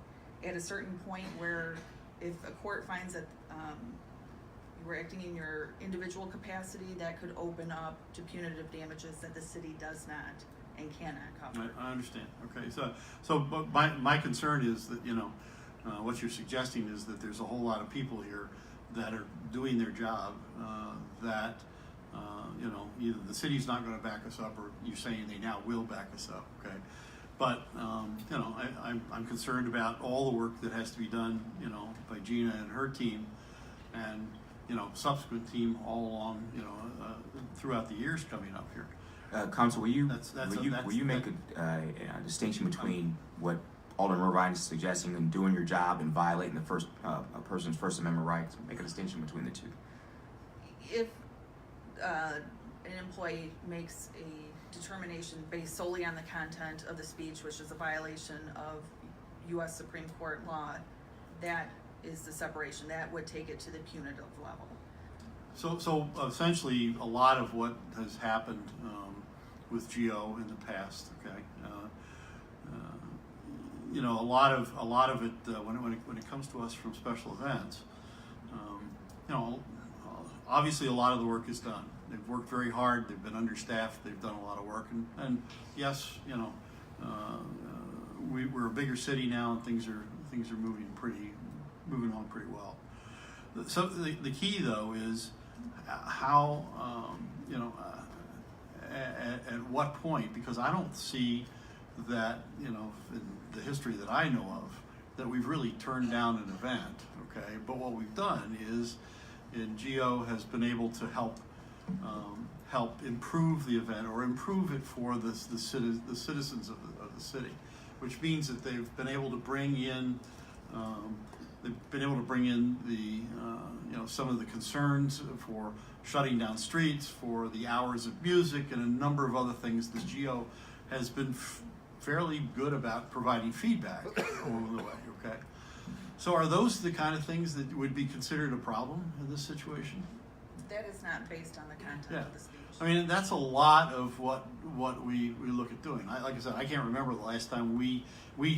at a certain point where if a court finds that you were acting in your individual capacity, that could open up to punitive damages that the city does not and cannot cover. I understand. Okay, so but my concern is that, you know, what you're suggesting is that there's a whole lot of people here that are doing their job that you know, either the city's not going to back us up, or you're saying they now will back us up. Okay. But, you know, I'm concerned about all the work that has to be done, you know, by Gina and her team and, you know, subsequent team all along, you know, throughout the years coming up here. Council, will you make a distinction between what Alderman Irvine is suggesting and doing your job and violating the a person's First Amendment rights? Make a distinction between the two. If an employee makes a determination based solely on the content of the speech, which is a violation of U.S. Supreme Court law, that is the separation. That would take it to the punitive level. So essentially, a lot of what has happened with GO in the past, okay, you know, a lot of it when it comes to us from special events, you know, obviously a lot of the work is done. They've worked very hard. They've been understaffed. They've done a lot of work, and yes, you know, we're a bigger city now, and things are moving on pretty well. So the key though is how, you know, at what point, because I don't see that, you know, in the history that I know of, that we've really turned down an event, okay? But what we've done is, GO has been able to help improve the event, or improve it for the citizens of the city, which means that they've been able to bring in the you know, some of the concerns for shutting down streets, for the hours of music, and a number of other things. The GO has been fairly good about providing feedback along the way. Okay, so are those the kind of things that would be considered a problem in this situation? That is not based on the content of the speech. I mean, that's a lot of what we look at doing. Like I said, I can't remember the last time we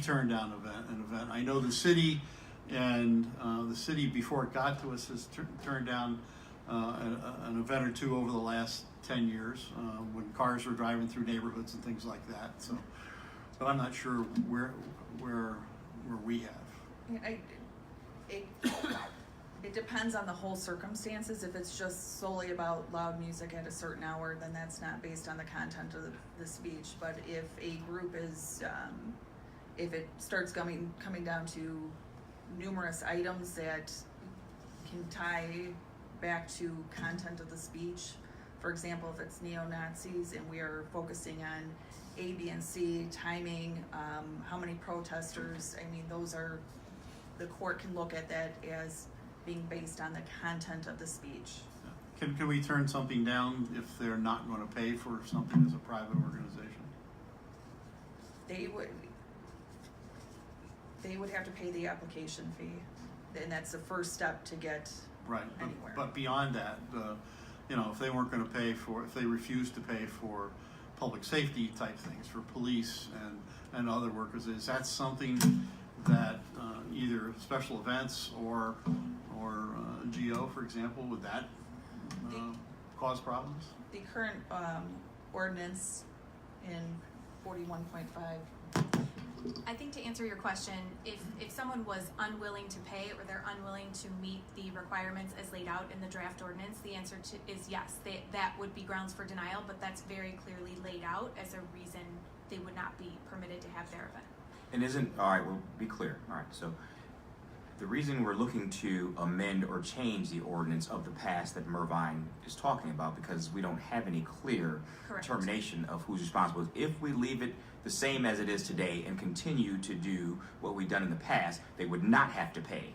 turned down an event. I know the city, and the city before it got to us has turned down an event or two over the last 10 years when cars were driving through neighborhoods and things like that. So, but I'm not sure where we have. It depends on the whole circumstances. If it's just solely about loud music at a certain hour, then that's not based on the content of the speech. But if a group is, if it starts coming down to numerous items that can tie back to content of the speech, for example, if it's neo-Nazis and we are focusing on A, B, and C, timing, how many protesters, I mean, those are, the court can look at that as being based on the content of the speech. Can we turn something down if they're not going to pay for something as a private organization? They would have to pay the application fee, and that's the first step to get right anywhere. But beyond that, if they weren't going to pay for, if they refused to pay for public safety type things, for police and other workers, is that something that either special events or GO, for example, would that cause problems? The current ordinance in 41.5. I think to answer your question, if someone was unwilling to pay or they're unwilling to meet the requirements as laid out in the draft ordinance, the answer is yes. That would be grounds for denial, but that's very clearly laid out as a reason they would not be permitted to have their event. And all right, we'll be clear. All right, so the reason we're looking to amend or change the ordinance of the past that Mervine is talking about, because we don't have any clear determination of who's responsible. If we leave it the same as it is today and continue to do what we've done in the past, they would not have to pay.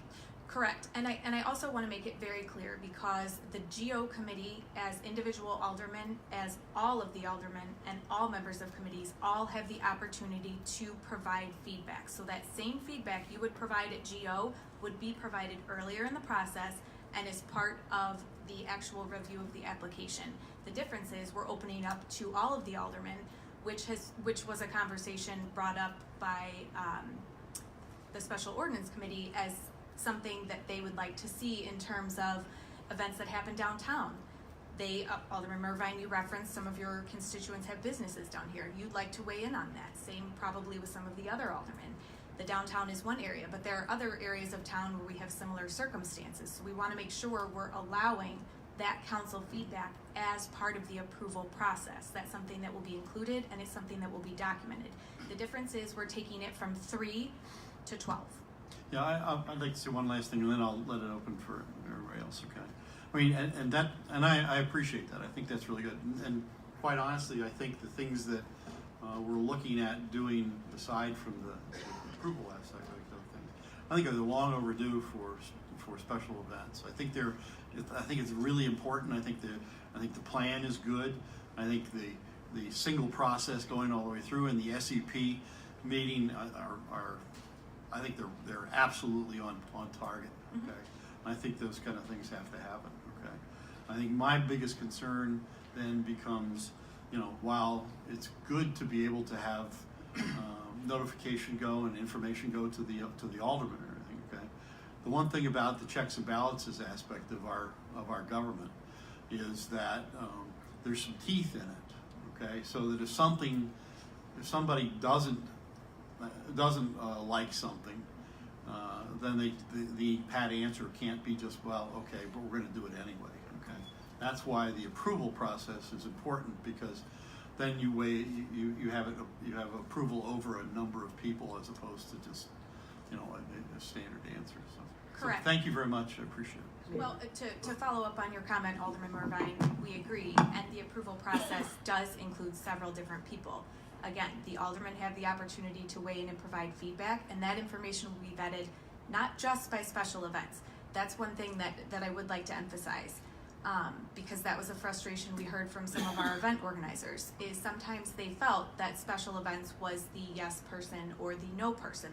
Correct, and I also want to make it very clear, because the GO committee, as individual aldermen, as all of the aldermen and all members of committees, all have the opportunity to provide feedback. So that same feedback you would provide at GO would be provided earlier in the process and is part of the actual review of the application. The difference is we're opening up to all of the aldermen, which was a conversation brought up by the Special Ordinance Committee as something that they would like to see in terms of events that happen downtown. Alderman Mervine, you referenced some of your constituents have businesses down here. You'd like to weigh in on that. Same probably with some of the other aldermen. The downtown is one area, but there are other areas of town where we have similar circumstances. So we want to make sure we're allowing that council feedback as part of the approval process. That's something that will be included, and it's something that will be documented. The difference is we're taking it from 3 to 12. Yeah, I'd like to say one last thing, and then I'll let it open for everybody else. Okay. I mean, I appreciate that. I think that's really good. And quite honestly, I think the things that we're looking at doing aside from the approval aspect of things, I think are long overdue for special events. I think it's really important. I think the plan is good. I think the single process going all the way through and the SEP meeting are I think they're absolutely on target. Okay, I think those kind of things have to happen. Okay, I think my biggest concern then becomes, while it's good to be able to have notification go and information go to the alderman or everything. Okay, the one thing about the checks and balances aspect of our government is that there's some teeth in it. Okay, so that if somebody doesn't like something, then the pat answer can't be just, well, okay, but we're going to do it anyway. Okay, that's why the approval process is important, because then you have approval over a number of people as opposed to just a standard answer. Correct. So thank you very much. I appreciate it. Well, to follow up on your comment, Alderman Mervine, we agree, and the approval process does include several different people. Again, the aldermen have the opportunity to weigh in and provide feedback, and that information will be vetted not just by special events. That's one thing that I would like to emphasize, because that was a frustration we heard from some of our event organizers, is sometimes they felt that special events was the yes person or the no person.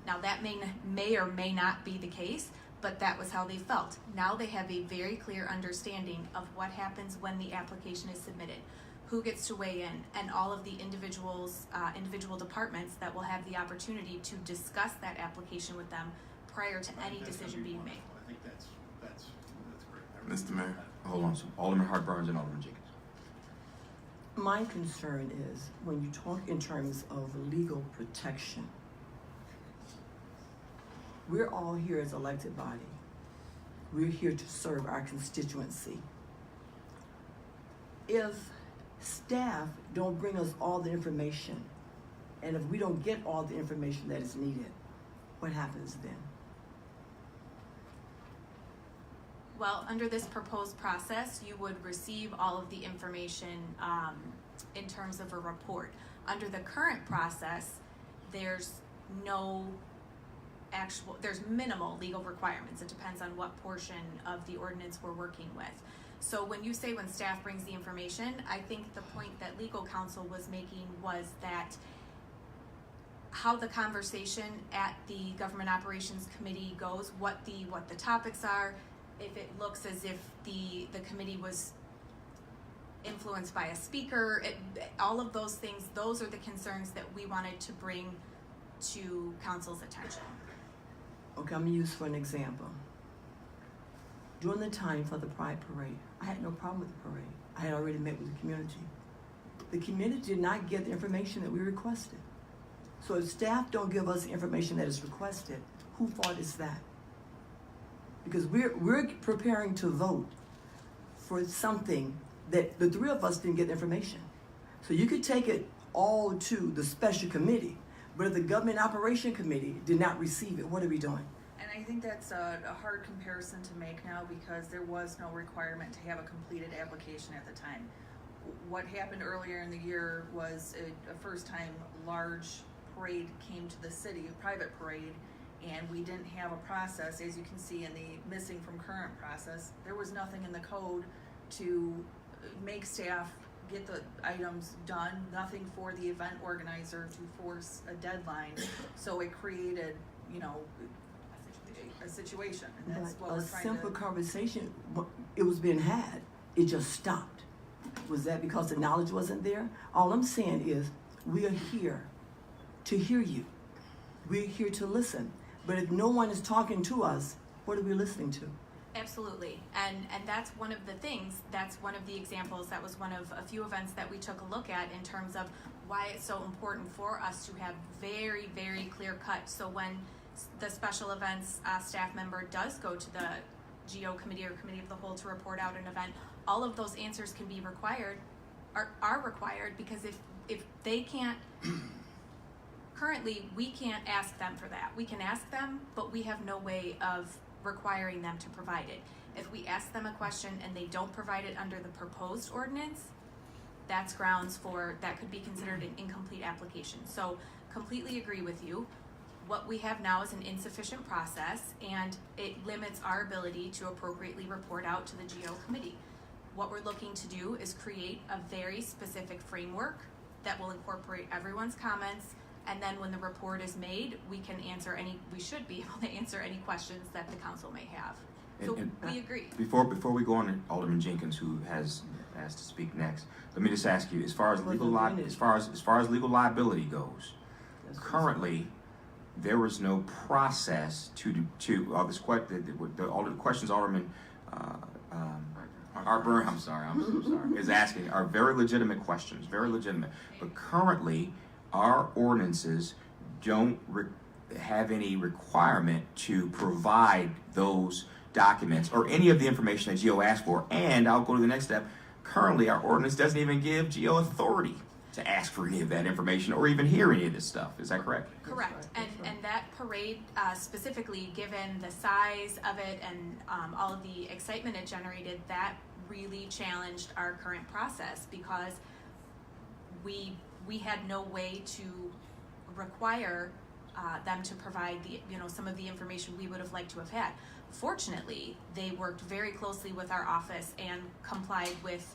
Now that may or may not be the case, but that was how they felt. Now they have a very clear understanding of what happens when the application is submitted, who gets to weigh in, and all of the individual departments that will have the opportunity to discuss that application with them prior to any decision being made. I think that's great. Mr. Mayor, hold on. So Alderman Hart-Burns and Alderman Jenkins. My concern is when you talk in terms of legal protection, we're all here as elected body. We're here to serve our constituency. If staff don't bring us all the information, and if we don't get all the information that is needed, what happens then? Well, under this proposed process, you would receive all of the information in terms of a report. Under the current process, there's minimal legal requirements. It depends on what portion of the ordinance we're working with. So when you say when staff brings the information, I think the point that legal counsel was making was that how the conversation at the Government Operations Committee goes, what the topics are, if it looks as if the committee was influenced by a speaker, all of those things, those are the concerns that we wanted to bring to council's attention. Okay, I'm gonna use for an example. During the time for the Pride Parade, I had no problem with the parade. I had already met with the community. The community did not get the information that we requested. So if staff don't give us the information that is requested, whose fault is that? Because we're preparing to vote for something that the three of us didn't get the information. So you could take it all to the special committee, but if the government operation committee did not receive it, what are we doing? And I think that's a hard comparison to make now because there was no requirement to have a completed application at the time. What happened earlier in the year was a first time large parade came to the city, a private parade, and we didn't have a process, as you can see in the missing from current process. There was nothing in the code to make staff get the items done, nothing for the event organizer to force a deadline. So it created, you know, a situation, and that's what But we're a trying simple to. conversation, it was being had, it just stopped. Was that because the knowledge wasn't there? All I'm saying is, we are here to hear you. We're here to listen. But if no one is talking to us, what are we listening to? Absolutely, and that's one of the things, that's one of the examples, that was one of a few events that we took a look at in terms of why it's so important for us to have very, very clear cut. So when the special events staff member does go to the GO committee or committee of the whole to report out an event, all of those answers can be required, are required, because if they can't, currently we can't ask them for that. We can ask them, but we have no way of requiring them to provide it. If we ask them a question and they don't provide it under the proposed ordinance, that's grounds for, that could be considered an incomplete application. So completely agree with you. What we have now is an insufficient process, and it limits our ability to appropriately report out to the GO committee. What we're looking to do is create a very specific framework that will incorporate everyone's comments, and then when the report is made, we should be able to answer any questions that the council may have. So we agree. Before we go on to Alderman Jenkins, who has asked to speak next, let me just ask you, as far as legal legal liability goes, currently there was no process all the questions Alderman Hartburn, I'm so sorry, is asking are very legitimate questions, very legitimate. But currently, our ordinances don't have any requirement to provide those documents or any of the information that GO asked for. And I'll go to the next step. Currently, our ordinance doesn't even give GO authority to ask for any of that information or even hear any of this stuff. Is that correct? Correct. And that parade, specifically, given the size of it and all of the excitement it generated, that really challenged our current process, because we had no way to require them to provide some of the information we would have liked to have had. Fortunately, they worked very closely with our office and complied with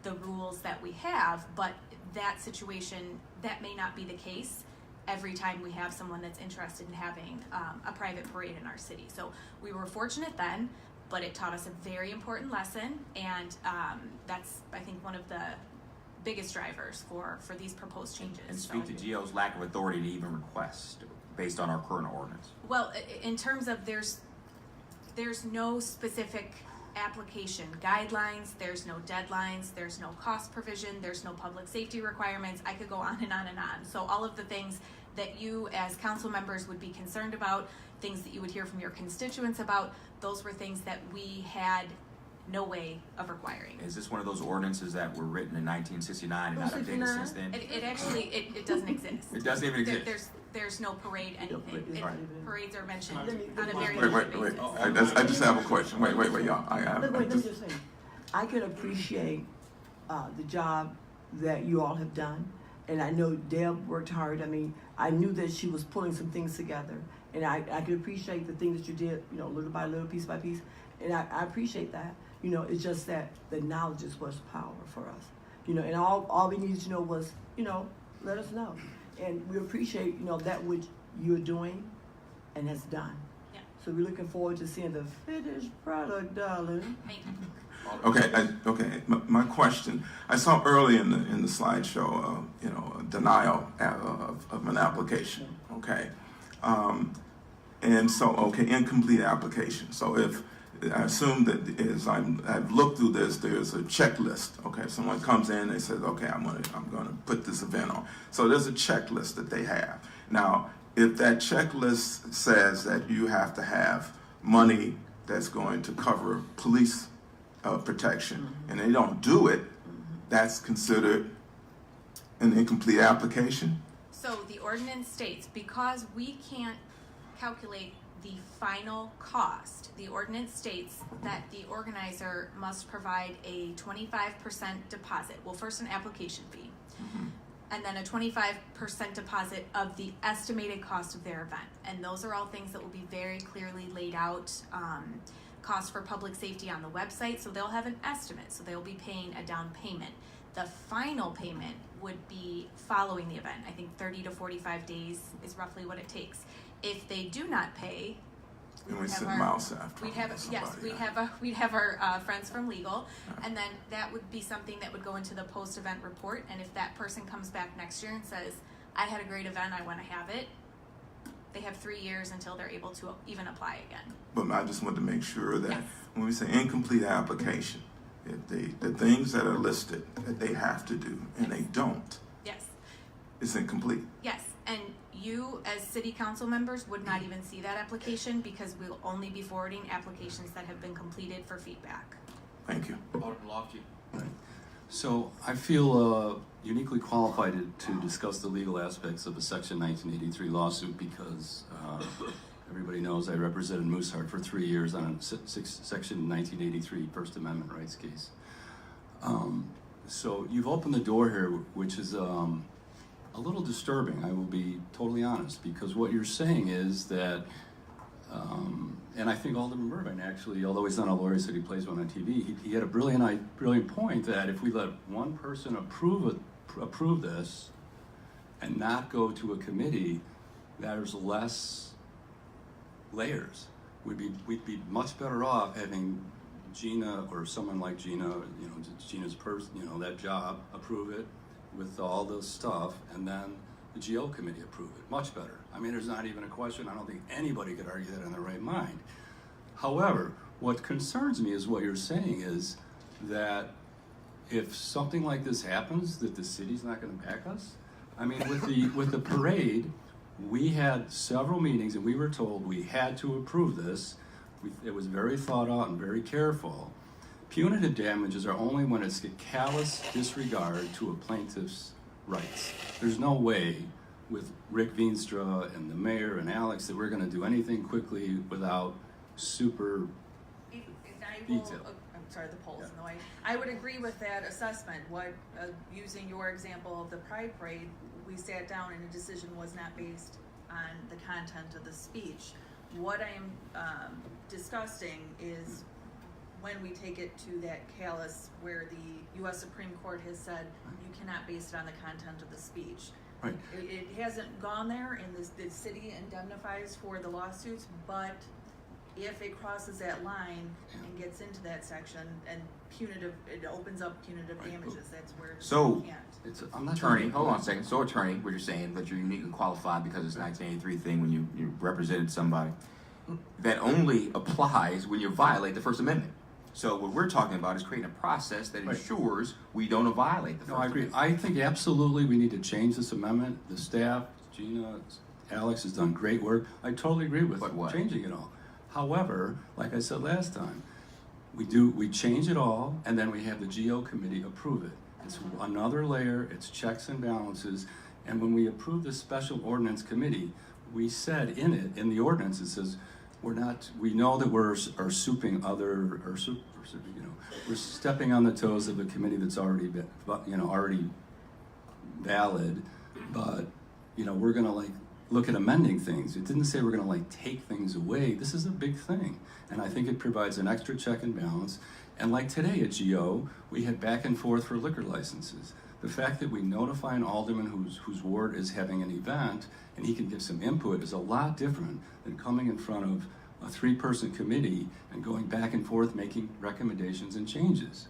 the rules that we have, but that situation, that may not be the case every time we have someone that's interested in having a private parade in our city. So we were fortunate then, but it taught us a very important lesson, and that's, I think, one of the biggest drivers for these proposed changes. And speak to GO's lack of authority to even request based on our current ordinance. Well, in terms of there's no specific application guidelines, there's no deadlines, there's no cost provision, there's no public safety requirements. I could go on and on and on. So all of the things that you as council members would be concerned about, things that you would hear from your constituents about, those were things that we had no way of requiring. Is this one of those ordinances that were written in 1969 and not updated since then? It actually, it doesn't exist. It doesn't even exist. There's no parade anything. Parades are mentioned on a very Wait. I just have a question. Wait, y'all. I can appreciate the job that you all have done, and I know Deb worked hard. I mean, I knew that she was pulling some things together, and I could appreciate the things that you did, little by little, piece by piece, and I appreciate that. It's just that the knowledge is what's power for us. And all we needed to know was, let us know. And we appreciate, that which you're doing and has done. Yeah. So we're looking forward to seeing the finished product, darling. Thank you. Okay. My question. I saw early in the slideshow, denial of an application. Okay, and so incomplete application. So if I assume that as I've looked through this, there's a checklist. Okay, someone comes in, they says, okay, I'm gonna put this event on. So there's a checklist that they have. Now, if that checklist says that you have to have money that's going to cover police protection, and they don't do it, that's considered an incomplete application? So the ordinance states, because we can't calculate the final cost, the ordinance states that the organizer must provide a 25% deposit. Well, first an application fee, and then a 25% deposit of the estimated cost of their event. And those are all things that will be very clearly laid out. Cost for public safety on the website, so they'll have an estimate, so they'll be paying a down payment. The final payment would be following the event. I think 30 to 45 days is roughly what it takes. If they do not pay, and we send mouse after. We'd have our friends from legal, and then that would be something that would go into the post-event report. And if that person comes back next year and says, "I had a great event, I want to have it," they have 3 years until they're able to even apply again. But I just want to make sure that when we say incomplete application, if the things that are listed that they have to do and they don't, it's incomplete. Yes, and you as city council members would not even see that application because we'll only be forwarding applications that have been completed for feedback. Thank you. Alderman Lofty. So I feel uniquely qualified to discuss the legal aspects of a Section 1983 lawsuit because everybody knows I represented Mooseheart for 3 years on a Section 1983 First Amendment rights case. So you've opened the door here, which is a little disturbing, I will be totally honest, because what you're saying is that, and I think Alderman Burbank actually, although he's not a lawyer, he said he plays one on TV, he had a brilliant point that if we let one person approve this and not go to a committee, there's less layers. We'd be much better off having Gina or someone like Gina, Gina's person, that job, approve it with all the stuff, and then the GO committee approve it. Much better. I mean, there's not even a question. I don't think anybody could argue that in their right mind. However, what concerns me is what you're saying is that if something like this happens, that the city's not going to back us. I mean, with the parade, we had several meetings, and we were told we had to approve this. It was very thought out and very careful. Punitive damages are only when it's a callous disregard to a plaintiff's rights. There's no way with Rick Veenstra and the mayor and Alex that we're going to do anything quickly without super detail. I'm sorry, the polls in the way. I would agree with that assessment. Using your example of the Pride Parade, we sat down and a decision was not based on the content of the speech. What I am discussing is when we take it to that callous where the U.S. Supreme Court has said you cannot base it on the content of the speech. Right. It hasn't gone there, and the city indemnifies for the lawsuits, but if it crosses that line and gets into that section and it opens up punitive damages, that's where So, you can't. I'm not attorney, hold on a second. So, attorney, what you're saying that you're uniquely qualified because it's a 1983 thing when you represented somebody, that only applies when you violate the First Amendment. So what we're talking about is creating a process that ensures we don't violate the First Amendment. I agree. I think absolutely we need to change this amendment. The staff, Gina, Alex has done great work. I totally agree with changing it all. However, like I said last time, we change it all and then we have the GO committee approve it. It's another layer, it's checks and balances, and when we approve the special ordinance committee, we said in the ordinance, it says, we know that we're we're stepping on the toes of a committee that's already valid, but we're gonna look at amending things. It didn't say we're gonna take things away. This is a big thing, and I think it provides an extra check and balance. And like today at GO, we had back and forth for liquor licenses. The fact that we notify an alderman whose ward is having an event and he can give some input is a lot different than coming in front of a 3-person committee and going back and forth making recommendations and changes.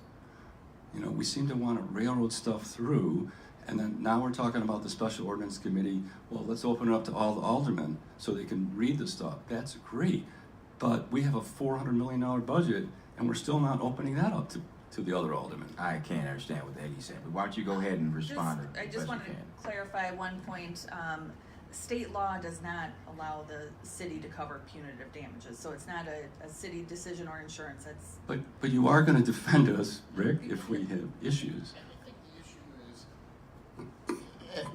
You know, we seem to want to railroad stuff through, and then now we're talking about the special ordinance committee. Well, let's open it up to all the aldermen so they can read the stuff. That's great, but we have a $400 million budget, and we're still not opening that up to the other aldermen. I can't understand what the heck he's saying, but why don't you go ahead and respond I as just best wanted you to can. clarify one point. State law does not allow the city to cover punitive damages, so it's not a city decision or insurance. It's But you are going to defend us, Rick, if we have issues.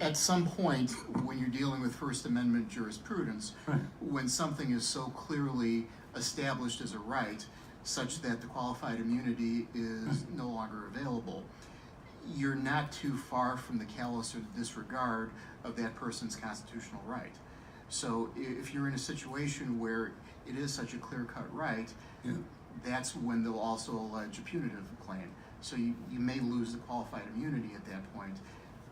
At some point, when you're dealing with First Amendment jurisprudence, Right. when something is so clearly established as a right, such that the qualified immunity is no longer available, you're not too far from the callous or the disregard of that person's constitutional right. So if you're in a situation where it is such a clear-cut right, Yeah. that's when they'll also allege a punitive claim. So you may lose the qualified immunity at that point.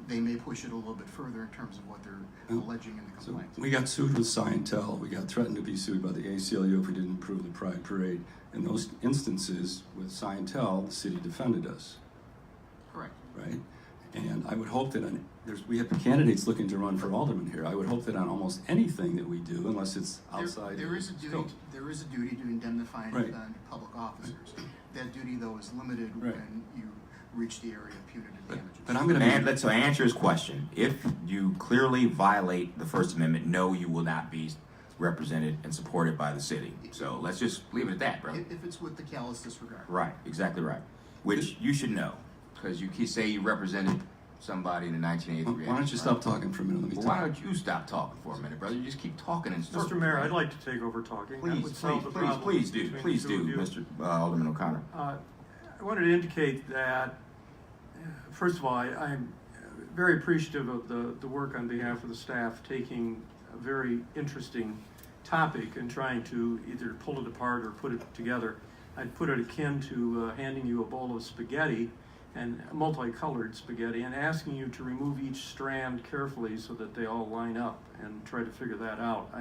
They may push it a little bit further in terms of what they're alleging in the So complaint. we got sued with Scientel. We got threatened to be sued by the ACLU if we didn't approve the Pride Parade. In those instances with Scientel, the city defended us, Correct. right? And I would hope that we have candidates looking to run for alderman here. I would hope that on almost anything that we do, unless it's outside There is a the duty. scope. There is a duty to indemnify Right. public officers. That duty, though, is limited Right. when you reach the area of punitive damages. But I'm going to So answer his question. If you clearly violate the First Amendment, no, you will not be represented and supported by the city. So let's just leave it at that, bro. If it's with the callous disregard. Right, exactly right. Which you should know, because you say you represented somebody in the 1983. Why don't you stop talking for a minute? Let me Well, talk. why don't you stop talking for a minute, brother? You just keep talking in circles. Mr. Mayor, I'd like to take over talking. That would solve the problem Please do, between the two of you. Mr. Alderman O'Connor. I wanted to indicate that, first of all, I'm very appreciative of the work on behalf of the staff taking a very interesting topic and trying to either pull it apart or put it together. I'd put it akin to handing you a bowl of spaghetti, and multicolored spaghetti, and asking you to remove each strand carefully so that they all line up and try to figure that out.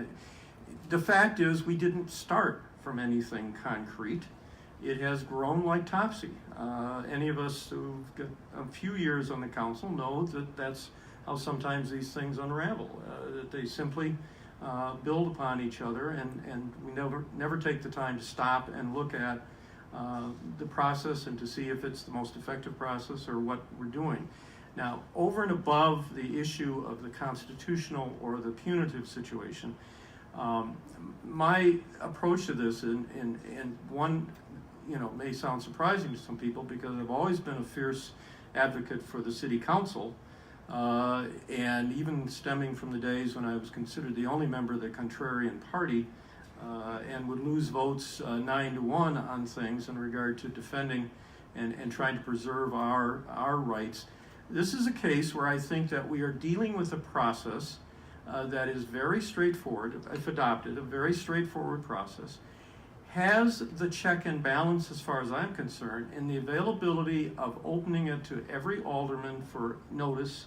The fact is, we didn't start from anything concrete. It has grown like topsy. Any of us who've got a few years on the council know that that's how sometimes these things unravel, that they simply build upon each other, and we never take the time to stop and look at the process and to see if it's the most effective process or what we're doing. Now, over and above the issue of the constitutional or the punitive situation, my approach to this, and one, may sound surprising to some people, because I've always been a fierce advocate for the city council, and even stemming from the days when I was considered the only member of the contrarian party, and would lose votes 9-1 on things in regard to defending and trying to preserve our rights. This is a case where I think that we are dealing with a process that is very straightforward, if adopted, a very straightforward process, has the check and balance, as far as I'm concerned, in the availability of opening it to every alderman for notice,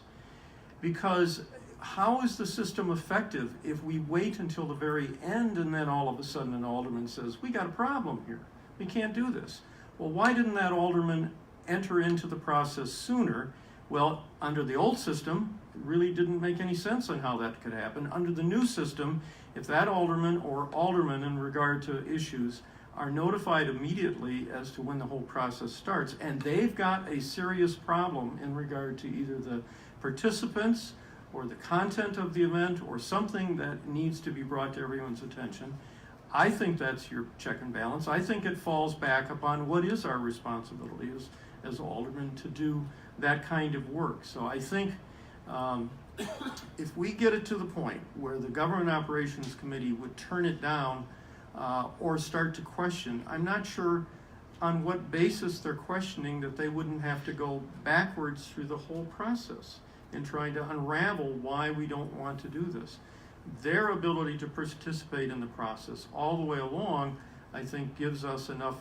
because how is the system effective if we wait until the very end and then all of a sudden an alderman says, we got a problem here, we can't do this? Well, why didn't that alderman enter into the process sooner? Well, under the old system, it really didn't make any sense on how that could happen. Under the new system, if that alderman or alderman in regard to issues are notified immediately as to when the whole process starts, and they've got a serious problem in regard to either the participants or the content of the event or something that needs to be brought to everyone's attention, I think that's your check and balance. I think it falls back upon what is our responsibility as aldermen to do that kind of work. So I think if we get it to the point where the Government Operations Committee would turn it down or start to question, I'm not sure on what basis they're questioning that they wouldn't have to go backwards through the whole process in trying to unravel why we don't want to do this. Their ability to participate in the process all the way along, I think, gives us enough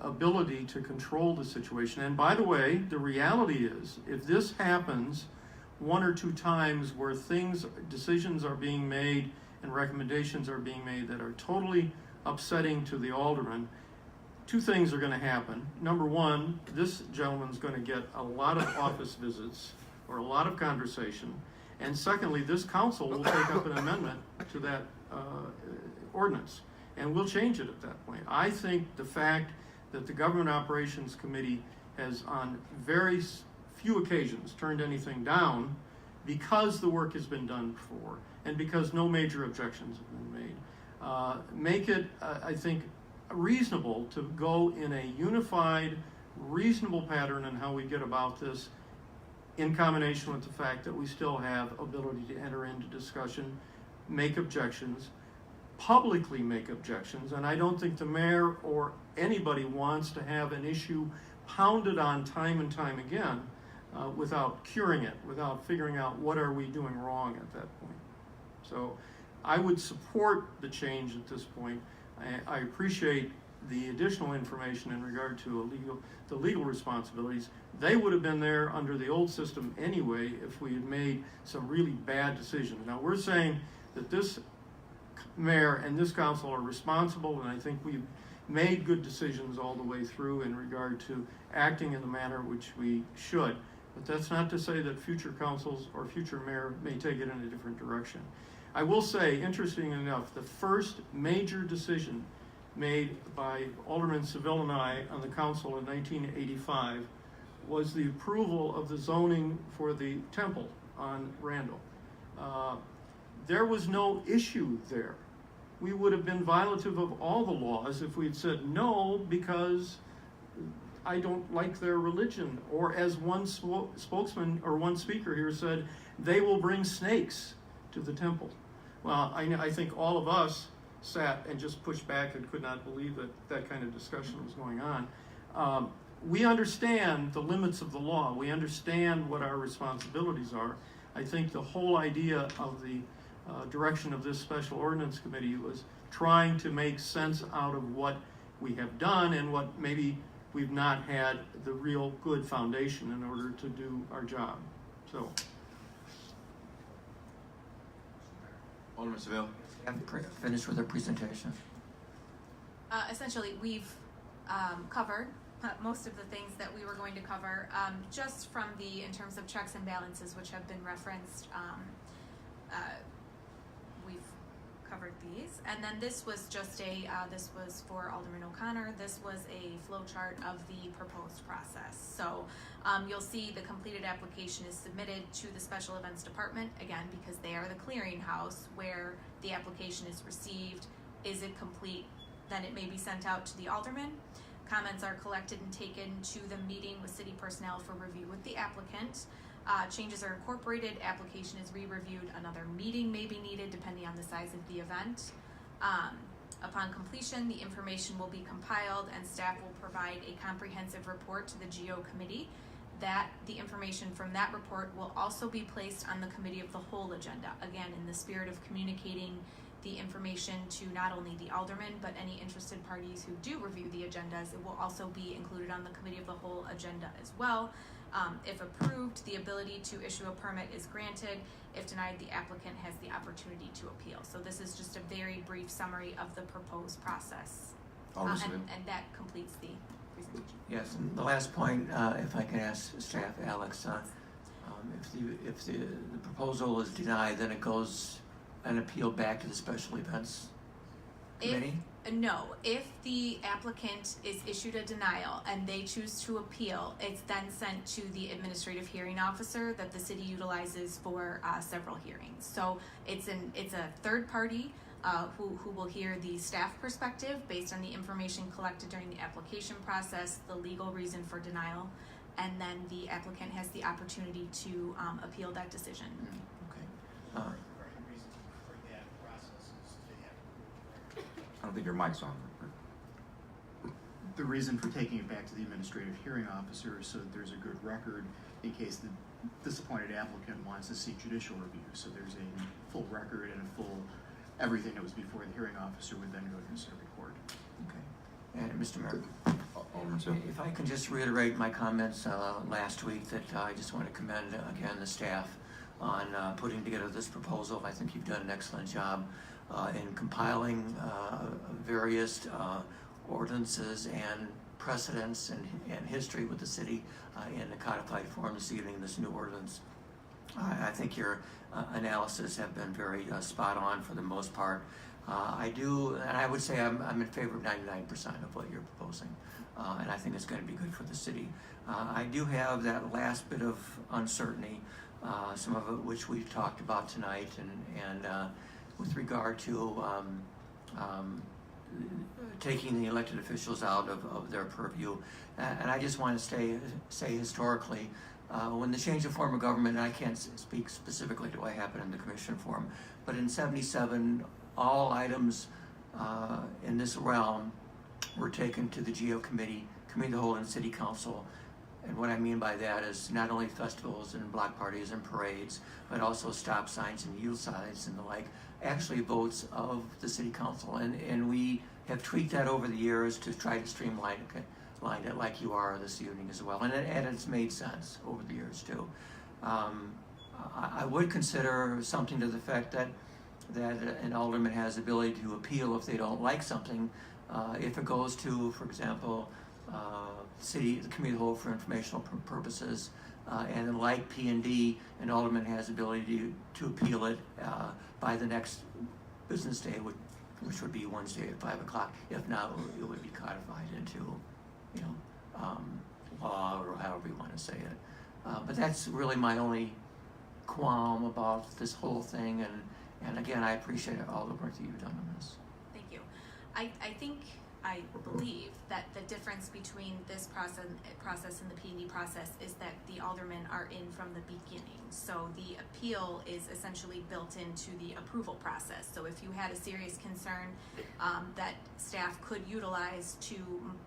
ability to control the situation. And by the way, the reality is, if this happens 1 or 2 times where decisions are being made and recommendations are being made that are totally upsetting to the alderman, two things are going to happen. Number one, this gentleman's going to get a lot of office visits or a lot of conversation. And secondly, this council will take up an amendment to that ordinance, and we'll change it at that point. I think the fact that the Government Operations Committee has on very few occasions turned anything down because the work has been done before and because no major objections have been made, make it, I think, reasonable to go in a unified, reasonable pattern on how we get about this, in combination with the fact that we still have ability to enter into discussion, make objections, publicly make objections, and I don't think the mayor or anybody wants to have an issue pounded on time and time again without curing it, without figuring out what are we doing wrong at that point. So I would support the change at this point. I appreciate the additional information in regard to the legal responsibilities. They would have been there under the old system anyway if we had made some really bad decisions. Now we're saying that this mayor and this council are responsible, and I think we've made good decisions all the way through in regard to acting in the manner which we should. But that's not to say that future councils or future mayor may take it in a different direction. I will say, interesting enough, the first major decision made by Alderman Seville and I on the council in 1985 was the approval of the zoning for the temple on Randall. There was no issue there. We would have been violative of all the laws if we had said no because I don't like their religion, or as one spokesman or one speaker here said, they will bring snakes to the temple. Well, I think all of us sat and just pushed back and could not believe that that kind of discussion was going on. We understand the limits of the law. We understand what our responsibilities are. I think the whole idea of the direction of this special ordinance committee was trying to make sense out of what we have done and what maybe we've not had the real good foundation in order to do our job. So. Alderman Seville. Finished with her presentation. Essentially, we've covered most of the things that we were going to cover, just from in terms of checks and balances, which have been referenced. We've covered these, and then this was just this was for Alderman O'Connor. This was a flow chart of the proposed process. So you'll see the completed application is submitted to the Special Events Department, again, because they are the clearinghouse where the application is received. Is it complete? Then it may be sent out to the alderman. Comments are collected and taken to the meeting with city personnel for review with the applicant. Changes are incorporated, application is re-reviewed, another meeting may be needed depending on the size of the event. Upon completion, the information will be compiled and staff will provide a comprehensive report to the GO committee. The information from that report will also be placed on the committee of the whole agenda, again in the spirit of communicating the information to not only the aldermen but any interested parties who do review the agendas. It will also be included on the committee of the whole agenda as well. If approved, the ability to issue a permit is granted. If denied, the applicant has the opportunity to appeal. So this is just a very brief summary of the proposed process. And that completes the presentation. Yes, and the last point, if I can ask staff, Alex, if the proposal is denied, then it goes an appeal back to the Special Events Committee? No, if the applicant is issued a denial and they choose to appeal, it's then sent to the administrative hearing officer that the city utilizes for several hearings. So it's a third party who will hear the staff perspective based on the information collected during the application process, the legal reason for denial, and then the applicant has the opportunity to appeal that decision. Okay. I don't think your mic's on. The reason for taking it back to the administrative hearing officer is so that there's a good record in case the disappointed applicant wants to seek judicial review. So there's a full record and a full everything that was before the hearing officer would then go to the circuit court. Okay. And Mr. Mayor, Alderman Seville. if I can just reiterate my comments last week, that I just want to commend again the staff on putting together this proposal. I think you've done an excellent job in compiling various ordinances and precedents and history with the city in a codified form this evening, this new ordinance. I think your analysis have been very spot on for the most part. I do, and I would say I'm in favor of 99% of what you're proposing, and I think it's going to be good for the city. I do have that last bit of uncertainty, some of it which we've talked about tonight, and with regard to taking the elected officials out of their purview. And I just want to say historically, when the change of form of government, and I can't speak specifically to what happened in the commission form, but in '77, all items in this realm were taken to the GO committee of the whole, and city council. And what I mean by that is not only festivals and block parties and parades, but also stop signs and yield signs and the like, actually votes of the city council. And we have tweaked that over the years to try to streamline it like you are this evening as well. And it's made sense over the years too. I would consider something to the effect that an alderman has the ability to appeal if they don't like something, if it goes to, for example, the committee of the whole for informational purposes, and like P&D, an alderman has the ability to appeal it by the next business day, which would be Wednesday at 5 o'clock. If not, it would be codified into, law, or however you want to say it. But that's really my only qualm about this whole thing, and again, I appreciate all the work that you've done on this. Thank you. I believe that the difference between this process and the P&D process is that the aldermen are in from the beginning. So the appeal is essentially built into the approval process. So if you had a serious concern that staff could utilize to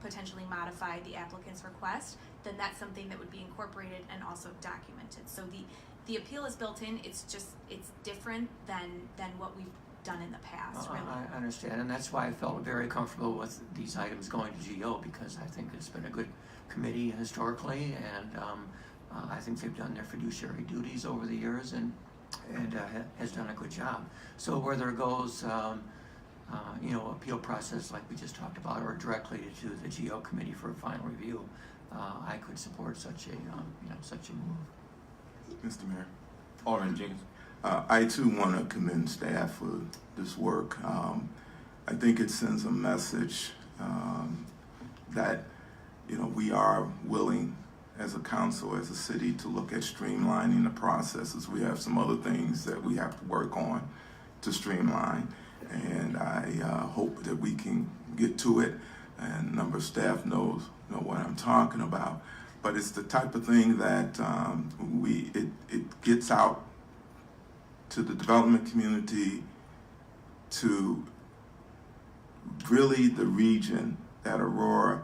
potentially modify the applicant's request, then that's something that would be incorporated and also documented. So the appeal is built in. It's different than what we've done in the past, really. I understand, and that's why I felt very comfortable with these items going to GO, because I think it's been a good committee historically, and I think they've done their fiduciary duties over the years and has done a good job. So whether it goes, appeal process like we just talked about, or directly to the GO committee for a final review, I could support such a move. Mr. Mayor. Alderman Jenkins. I too want to commend staff for this work. I think it sends a message that we are willing as a council, as a city, to look at streamlining the processes. We have some other things that we have to work on to streamline, and I hope that we can get to it. And a number of staff know what I'm talking about. But it's the type of thing that it gets out to the development community, to really the region, that Aurora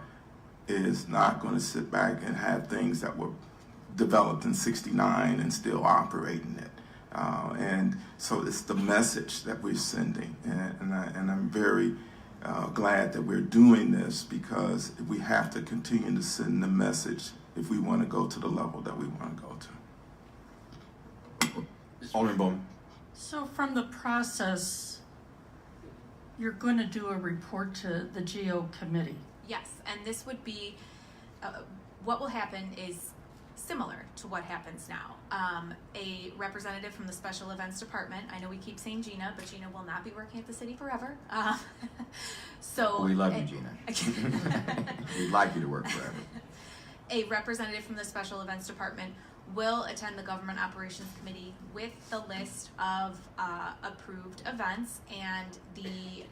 is not going to sit back and have things that were developed in '69 and still operating it. And so it's the message that we're sending. And I'm very glad that we're doing this, because we have to continue to send the message if we want to go to the level that we want to go to. Alderman Bowman. So from the process, you're going to do a report to the GO committee? Yes, and this would be, what will happen is similar to what happens now. A representative from the Special Events Department, I know we keep saying Gina, but Gina will not be working at the city forever. So we love you, Gina. We'd like you to work forever. A representative from the Special Events Department will attend the Government Operations Committee with the list of approved events, and the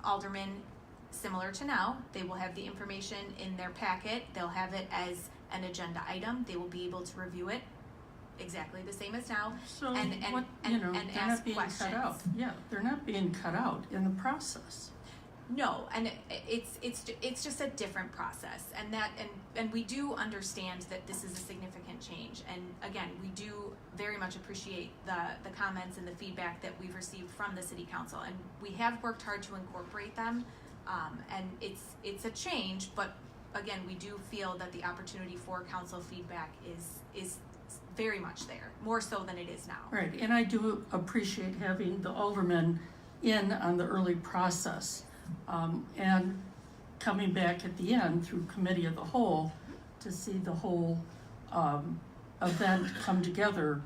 aldermen, similar to now, they will have the information in their packet. They'll have it as an agenda item. They will be able to review it exactly the same as now, So and they're ask not being questions. cut out. Yeah, they're not being cut out in the process. No, and it's just a different process, and we do understand that this is a significant change, and again, we do very much appreciate the comments and the feedback that we've received from the city council, and we have worked hard to incorporate them, and it's a change, but again, we do feel that the opportunity for council feedback is very much there, more so than it is now. Right, and I do appreciate having the aldermen in on the early process, and coming back at the end through committee of the whole to see the whole event come together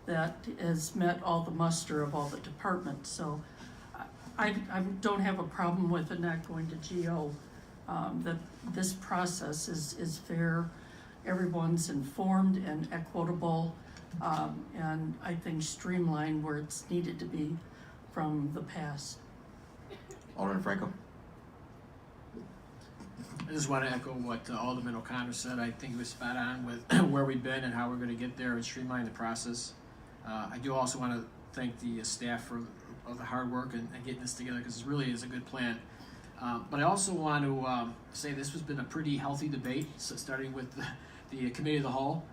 that has met all the muster of all the departments. So I don't have a problem with it not going to GO. That this process is fair, everyone's informed and equitable, and I think streamlined where it's needed to be from the past. Alderman Franco. I just want to echo what Alderman O'Connor said. I think he was spot on with where we've been and how we're going to get there and streamline the process. I do also want to thank the staff for the hard work and getting this together, because it really is a good plan. But I also want to say this has been a pretty healthy debate, so starting with the committee of the whole.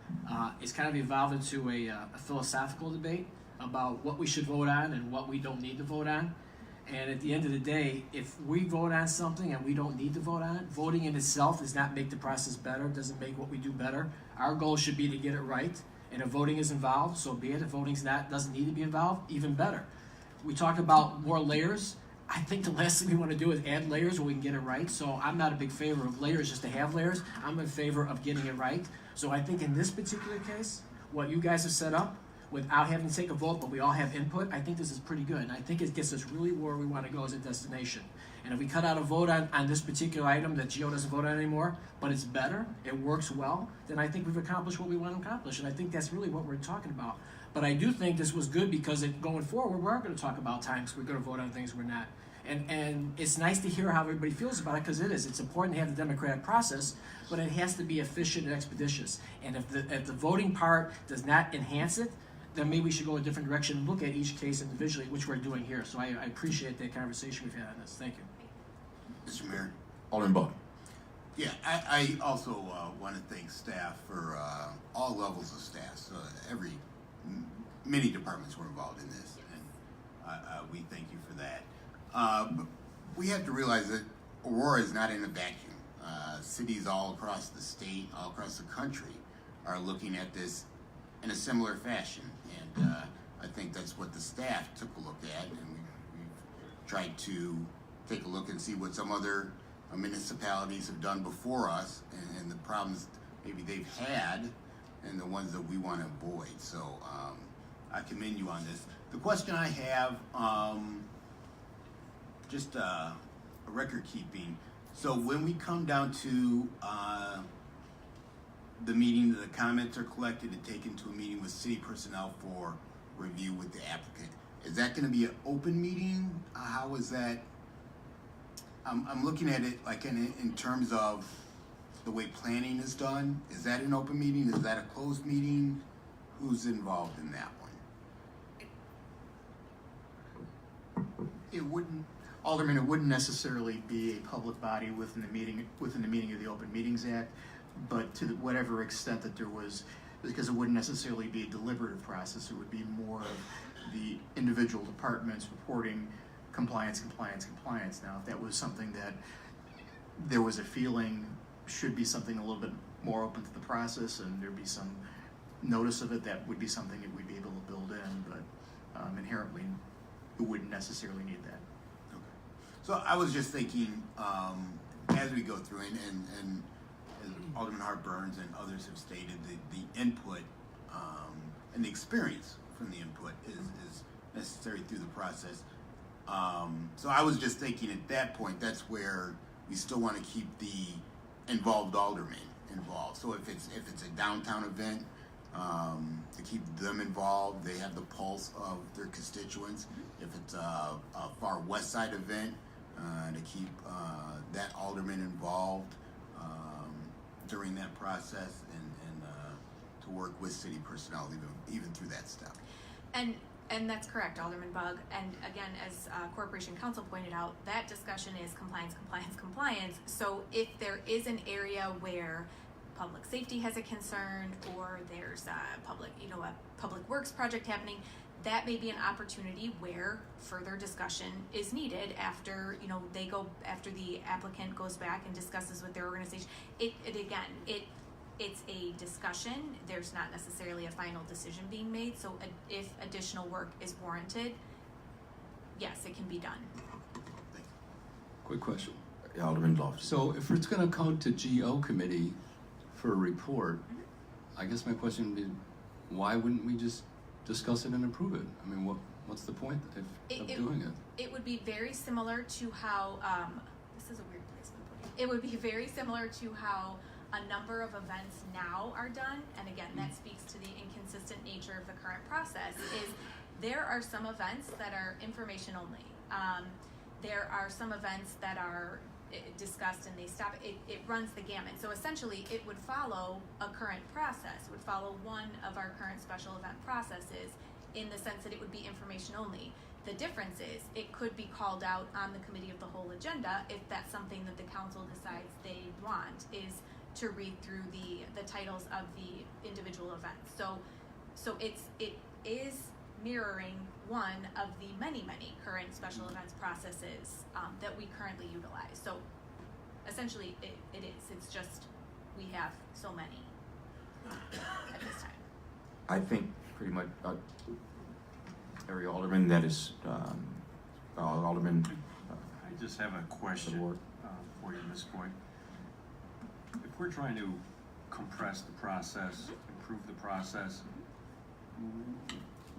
It's kind of evolved into a philosophical debate about what we should vote on and what we don't need to vote on. And at the end of the day, if we vote on something and we don't need to vote on it, voting in itself does not make the process better, doesn't make what we do better. Our goal should be to get it right. And if voting is involved, so be it. If voting's doesn't need to be involved, even better. We talked about more layers. I think the last thing we want to do is add layers where we can get it right. So I'm not a big favor of layers just to have layers. I'm in favor of getting it right. So I think in this particular case, what you guys have set up, without having to take a vote, but we all have input, I think this is pretty good. And I think it gets us really where we want to go as a destination. And if we cut out a vote on this particular item that Gio doesn't vote on anymore, but it's better, it works well, then I think we've accomplished what we want to accomplish. And I think that's really what we're talking about. But I do think this was good because going forward, we are going to talk about times we're going to vote on things we're not. And it's nice to hear how everybody feels about it, because it is. It's important to have the democratic process, but it has to be efficient and expeditious. And if the voting part does not enhance it, then maybe we should go a different direction and look at each case individually, which we're doing here. So I appreciate that conversation we've had on this. Thank you. Mr. Mayor. Alderman Bug. Yeah, I also want to thank staff for all levels of staff. So many departments were involved in this, and we thank you for that. But we have to realize that Aurora is not in a vacuum. Cities all across the state, all across the country, are looking at this in a similar fashion, and I think that's what the staff took a look at, and we've tried to take a look and see what some other municipalities have done before us, and the problems maybe they've had, and the ones that we want to avoid. So I commend you on this. The question I have, just a record keeping. So when we come down to the meeting, the comments are collected and taken to a meeting with city personnel for review with the applicant. Is that going to be an open meeting? How is that? I'm looking at it like in terms of the way planning is done. Is that an open meeting? Is that a closed meeting? Who's involved in that one? It wouldn't, Alderman, it wouldn't necessarily be a public body within the meaning of the Open Meetings Act, but to whatever extent that there was, because it wouldn't necessarily be a deliberative process, it would be more of the individual departments reporting compliance. Now, if that was something that there was a feeling should be something a little bit more open to the process and there'd be some notice of it, that would be something that we'd be able to build in, but inherently it wouldn't necessarily need that. Okay. So I was just thinking, as we go through, and as Alderman Hart Burns and others have stated, the input and the experience from the input is necessary through the process. So I was just thinking at that point, that's where we still want to keep the involved aldermen involved. So if it's a downtown event, to keep them involved, they have the pulse of their constituents. If it's a far west side event, to keep that alderman involved during that process, and to work with city personnel even through that step. And that's correct, Alderman Bug. And again, as Corporation Counsel pointed out, that discussion is compliance. So if there is an area where public safety has a concern, or there's a public works project happening, that may be an opportunity where further discussion is needed after, after the applicant goes back and discusses with their organization. It's a discussion. There's not necessarily a final decision being made. So if additional work is warranted, yes, it can be done. Quick question. Alderman Lofton. So if it's gonna come to GO committee for a report, I guess my question would be, why wouldn't we just discuss it and approve it? I mean, what's the point of doing it? It would be very similar to how, this is a weird place to put it. It would be very similar to how a number of events now are done, and again, that speaks to the inconsistent nature of the current process, is there are some events that are information only. There are some events that are discussed and they stop. It runs the gamut. So essentially, it would follow a current process. It would follow one of our current special event processes in the sense that it would be information only. The difference is it could be called out on the committee of the whole agenda if that's something that the council decides they want, is to read through the titles of the individual events. So it is mirroring one of the many current special events processes that we currently utilize. So essentially it is. It's just we have so many at this time. I think pretty much every alderman that is alderman. I just have a question for you, Ms. Boyd. If we're trying to compress the process, improve the process,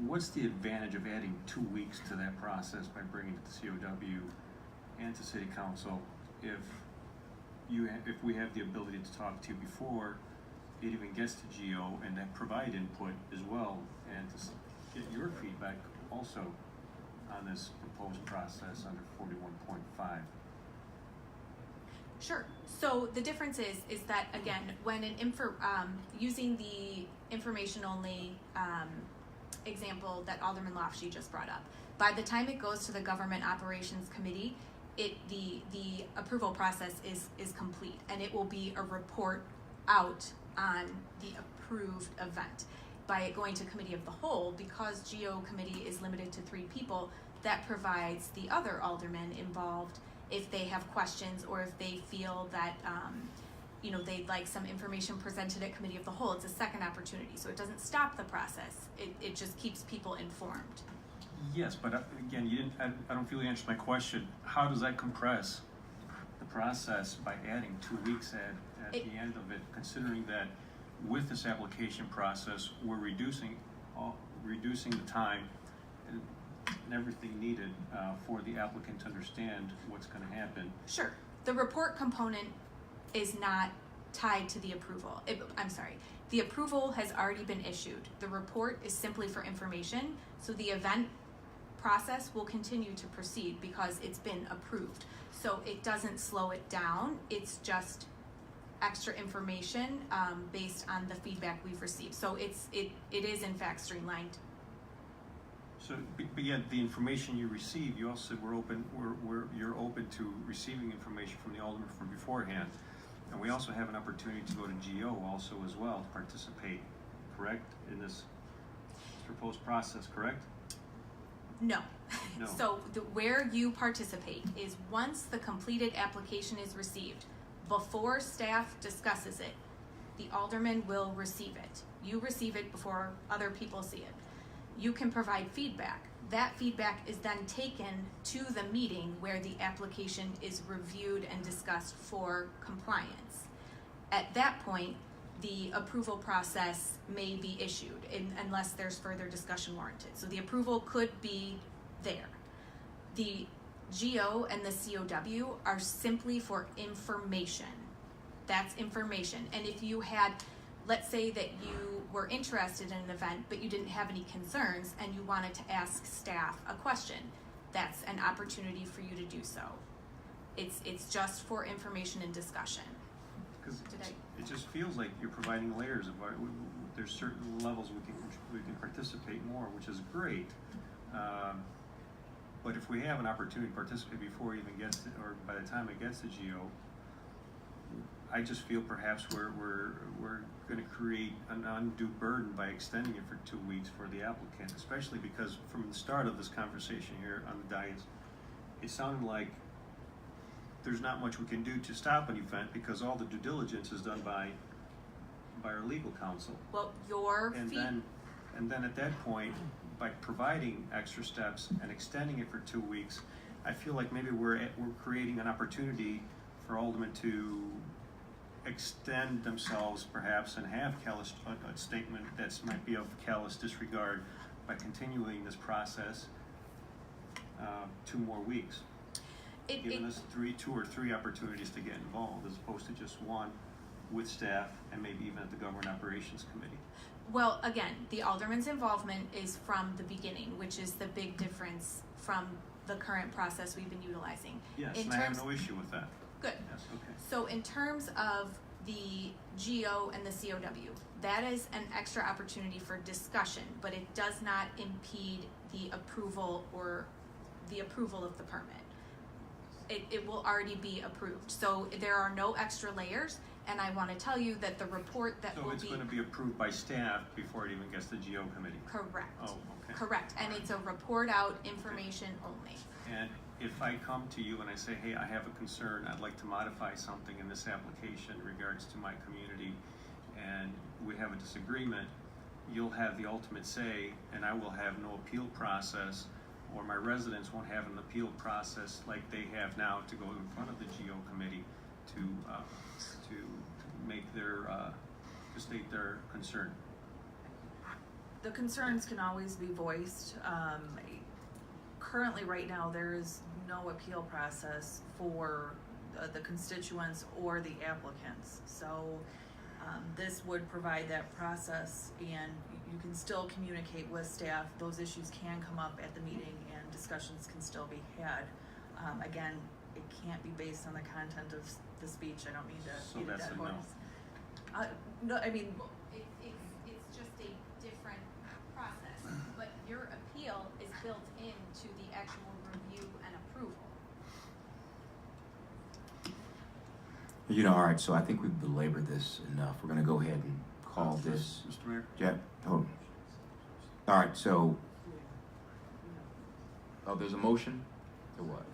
what's the advantage of adding 2 weeks to that process by bringing it to COW and to City Council if we have the ability to talk to you before it even gets to GO and then provide input as well and to get your feedback also on this proposed process under 41.5? Sure. So the difference is that, again, when using the information only example that Alderman Lofshe just brought up, by the time it goes to the Government Operations Committee, the approval process is complete, and it will be a report out on the approved event. By it going to Committee of the Whole, because GO Committee is limited to 3 people, that provides the other aldermen involved, if they have questions or if they feel that they'd like some information presented at Committee of the Whole, it's a second opportunity. So it doesn't stop the process. It just keeps people informed. Yes, but again, I don't feel you answered my question. How does that compress the process by adding 2 weeks at the end of it, considering that with this application process, we're reducing the time and everything needed for the applicant to understand what's going to happen? Sure. The report component is not tied to the approval. The approval has already been issued. The report is simply for information, so the event process will continue to proceed because it's been approved. So it doesn't slow it down. It's just extra information based on the feedback we've received. So it is in fact streamlined. So, but yet the information you receive, you also said you're open to receiving information from the alderman from beforehand, and we also have an opportunity to go to GO also as well to participate, correct, in this proposed process, correct? No. No. So where you participate is once the completed application is received, before staff discusses it, the alderman will receive it. You receive it before other people see it. You can provide feedback. That feedback is then taken to the meeting where the application is reviewed and discussed for compliance. At that point, the approval process may be issued unless there's further discussion warranted. So the approval could be there. The GO and the COW are simply for information. That's information. And if you had, let's say that you were interested in an event but you didn't have any concerns and you wanted to ask staff a question, that's an opportunity for you to do so. It's just for information and discussion. Because it just feels like you're providing layers of there's certain levels we can participate more, which is great. But if we have an opportunity to participate before it even gets to, or by the time it gets to GO, I just feel perhaps we're gonna create an undue burden by extending it for 2 weeks for the applicant, especially because from the start of this conversation here on the dais, it sounded like there's not much we can do to stop an event because all the due diligence is done by our legal counsel. Well, your And fee, then at that point, by providing extra steps and extending it for 2 weeks, I feel like maybe we're creating an opportunity for aldermen to extend themselves perhaps and have a statement that might be of callous disregard by continuing this process 2 more weeks. Giving us 2 or 3 opportunities to get involved as opposed to just one with staff and maybe even at the Government Operations Committee. well, again, the alderman's involvement is from the beginning, which is the big difference from the current process we've been utilizing. Yes, In and I have terms- no issue with that. Good. Yes, okay. So in terms of the GO and the COW, that is an extra opportunity for discussion, but it does not impede the approval or the approval of the permit. It will already be approved. So there are no extra layers, and I wanna tell you that the report that So will it's be. gonna be approved by staff before it even gets to GO committee? Correct. Oh, okay. Correct, and it's a report out information only. And if I come to you and I say, hey, I have a concern, I'd like to modify something in this application in regards to my community, and we have a disagreement, you'll have the ultimate say, and I will have no appeal process, or my residents won't have an appeal process like they have now to go in front of the GO committee to make their, to state their concern. The concerns can always be voiced. Currently, right now, there is no appeal process for the constituents or the applicants. So this would provide that process, and you can still communicate with staff. Those issues can come up at the meeting, and discussions can still be had. Again, it can't be based on the content of the speech. I don't mean to So beat a that's dead a no. horse. No, I mean, It's just a different process, but your appeal is built into the actual review and approval. You know, all right, so I think we've belabored this enough. We're gonna go ahead and call this. Mr. Mayor? Yeah, hold on. All right, so, oh, there's a motion? Or what?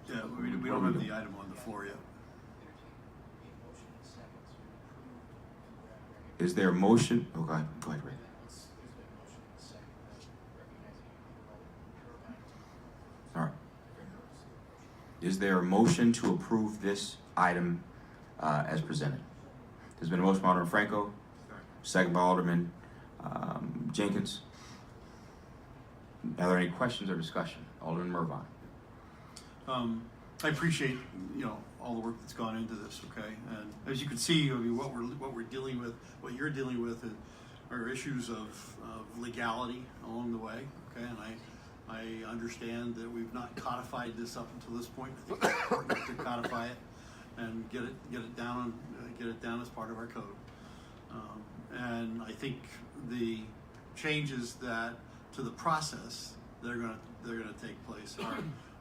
Yeah, we don't have the item on the floor yet. Is there a motion? Oh, go ahead, Ray. All right. Is there a motion to approve this item as presented? There's been a motion by Alderman Franco, second by Alderman Jenkins. Are there any questions or discussion? Alderman Mervine. I appreciate, all the work that's gone into this, okay? And as you can see, I mean, what we're dealing with, what you're dealing with are issues of legality along the way, okay? And I understand that we've not codified this up until this point. I think it's important to codify it and get it down as part of our code. And I think the changes to the process that are gonna take place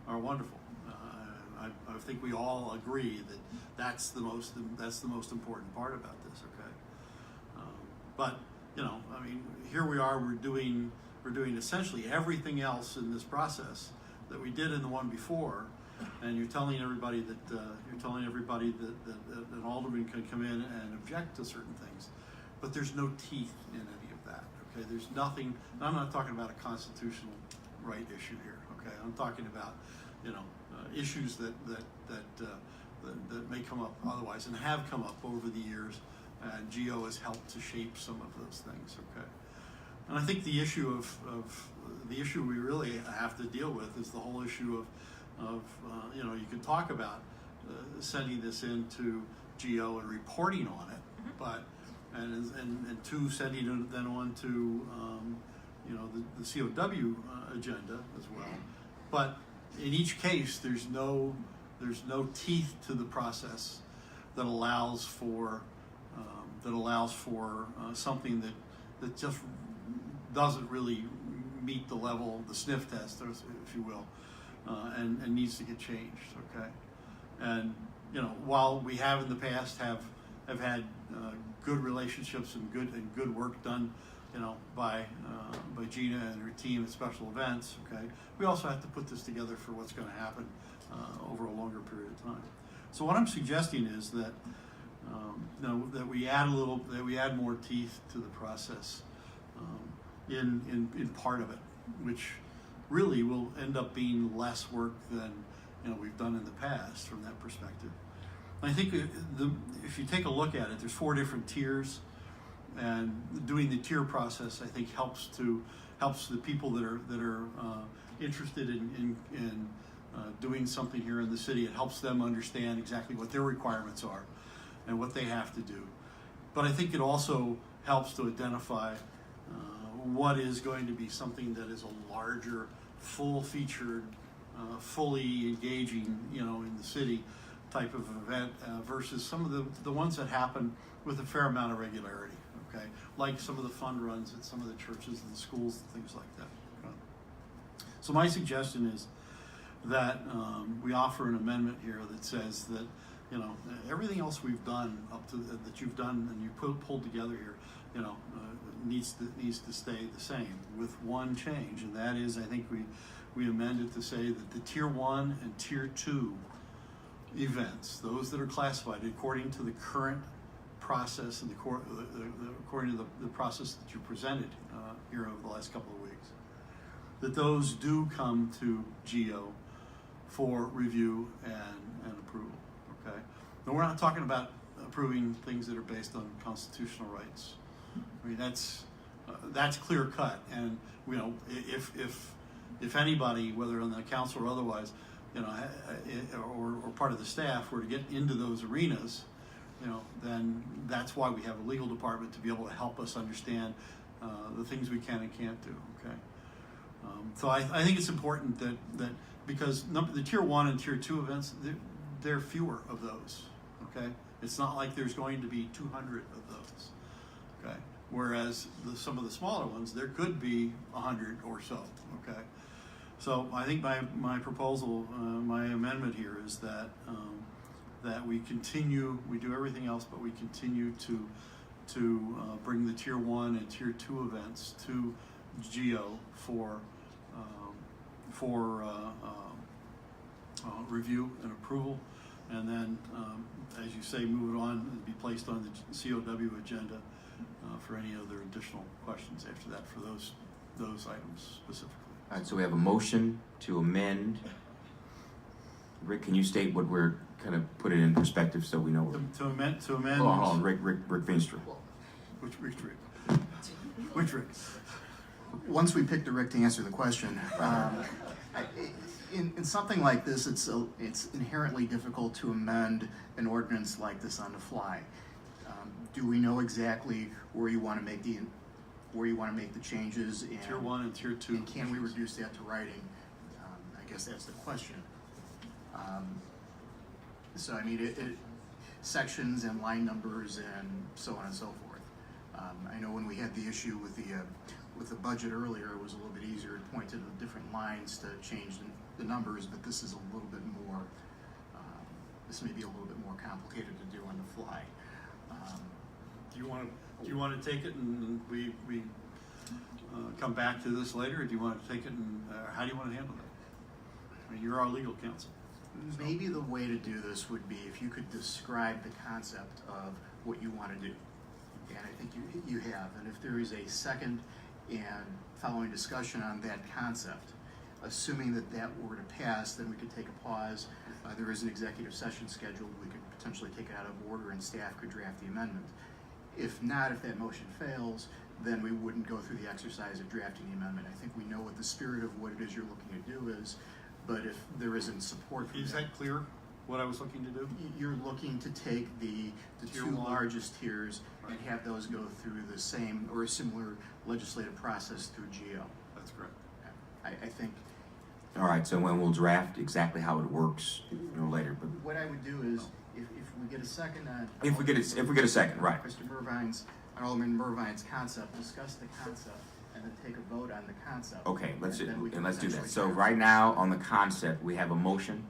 are wonderful. I think we all agree that that's the most important part about this. Okay, but I mean, here we are. We're doing essentially everything else in this process that we did in the one before, and you're telling everybody that an alderman can come in and object to certain things, but there's no teeth in any of that. Okay, there's nothing. I'm not talking about a constitutional right issue here. Okay, I'm talking about issues that may come up otherwise and have come up over the years, and GO has helped to shape some of those things. Okay, and I think the issue the issue we really have to deal with is the whole issue of you can talk about sending this into GO and reporting on it, but and two, sending it then on to the COW agenda as well, but in each case, there's no teeth to the process that allows for something that just doesn't really meet the level of the sniff test, if you will, and needs to get changed, okay? And, you know, while we have in the past have had good relationships and good work done, you know, by Gina and her team at special events, okay, we also have to put this together for what's going to happen over a longer period of time. So what I'm suggesting is that you know, that we add more teeth to the process in part of it, which really will end up being less work than, you know, we've done in the past from that perspective. I think if you take a look at it, there's 4 different tiers, and doing the tier process, I think, helps the people that are interested in doing something here in the city. It helps them understand exactly what their requirements are and what they have to do. But I think it also helps to identify what is going to be something that is a larger, full-featured, fully engaging, you know, in the city type of event versus some of the ones that happen with a fair amount of regularity, okay? Like some of the fund runs at some of the churches and the schools and things like that. Okay? So my suggestion is that we offer an amendment here that says that, you know, everything else we've done up to that you've done and you pulled together here, you know, needs to stay the same with one change, and that is, I think we amended to say that the tier 1 and tier 2 events, those that are classified according to the current process and according to the process that you presented here over the last couple of weeks, that those do come to GO for review and approval. Okay, now we're not talking about approving things that are based on constitutional rights. I mean, that's clear cut, and you know, if anybody, whether on the council or otherwise, you know, or part of the staff were to get into those arenas, you know, then that's why we have a legal department to be able to help us understand the things we can and can't do. Okay, so I think it's important that because the tier 1 and tier 2 events, there are fewer of those. Okay, it's not like there's going to be 200 of those. Okay, whereas some of the smaller ones, there could be 100 or so. Okay, so I think my proposal, my amendment here is that that we do everything else, but we continue to bring the tier 1 and tier 2 events to GO for review and approval, and then, as you say, move it on and be placed on the COW agenda for any other additional questions after that for those items specifically. All right, so we have a motion to amend. Rick, can you state what we're kind of put it in perspective so we know? To amend. Hold on, Rick Veenstra. Which Rick? Once we pick the Rick to answer the question, in something like this, it's inherently difficult to amend an ordinance like this on the fly. Do we know exactly where you want to make the changes? And tier 1 and tier 2. And can we reduce that to writing? I guess that's the question. So I mean, sections and line numbers and so on and so forth. I know when we had the issue with the budget earlier, it was a little bit easier to point to the different lines to change the numbers, but this is a little bit more. This may be a little bit more complicated to do on the fly. Do you want to take it and we come back to this later, or do you want to take it and how do you want to handle that? I mean, you're our legal counsel. Maybe the way to do this would be if you could describe the concept of what you want to do. And I think you have. And if there is a second and following discussion on that concept, assuming that were to pass, then we could take a pause. There is an executive session scheduled. We could potentially take it out of order and staff could draft the amendment. If not, if that motion fails, then we wouldn't go through the exercise of drafting the amendment. I think we know what the spirit of what it is you're looking to do is, but if there isn't support for is that clear, what I was looking to do? You're looking to take the Tier 2 1. largest tiers and have those go through the same or a similar legislative process through GO. That's correct. I think. All right, so when we'll draft exactly how it works, later. But What I would do is, if we get a second on. if we get a second, right? Mr. Mervine's, Alderman Mervine's concept, discuss the concept, and and then take a vote on the concept. Okay, let's And then we can do that. potentially So pass. right now, on the concept, we have a motion.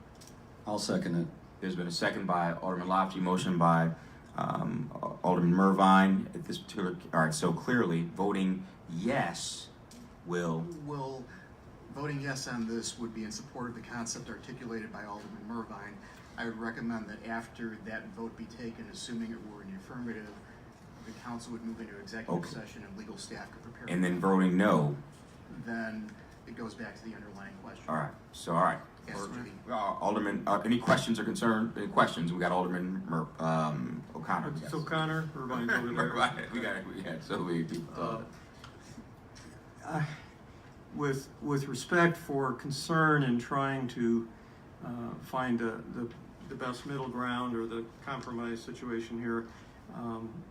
I'll second it. There's been a second by Alderman Lofty, motion by Alderman Mervine. At this particular, all right, so clearly, voting yes will, Voting yes on this would be in support of the concept articulated by Alderman Mervine. I would recommend that after that vote be taken, assuming it were in the affirmative, the council would move into executive Okay. session and legal staff could prepare. and then voting no. Then it goes back to the underlying question. All right, so, all right. Yes, Judy. Alderman, any questions or concern? Any questions? We got Alderman O'Connor. It's O'Connor, Irvine's over there. Right, we got so we. With respect for concern in trying to find the best middle ground or the compromise situation here,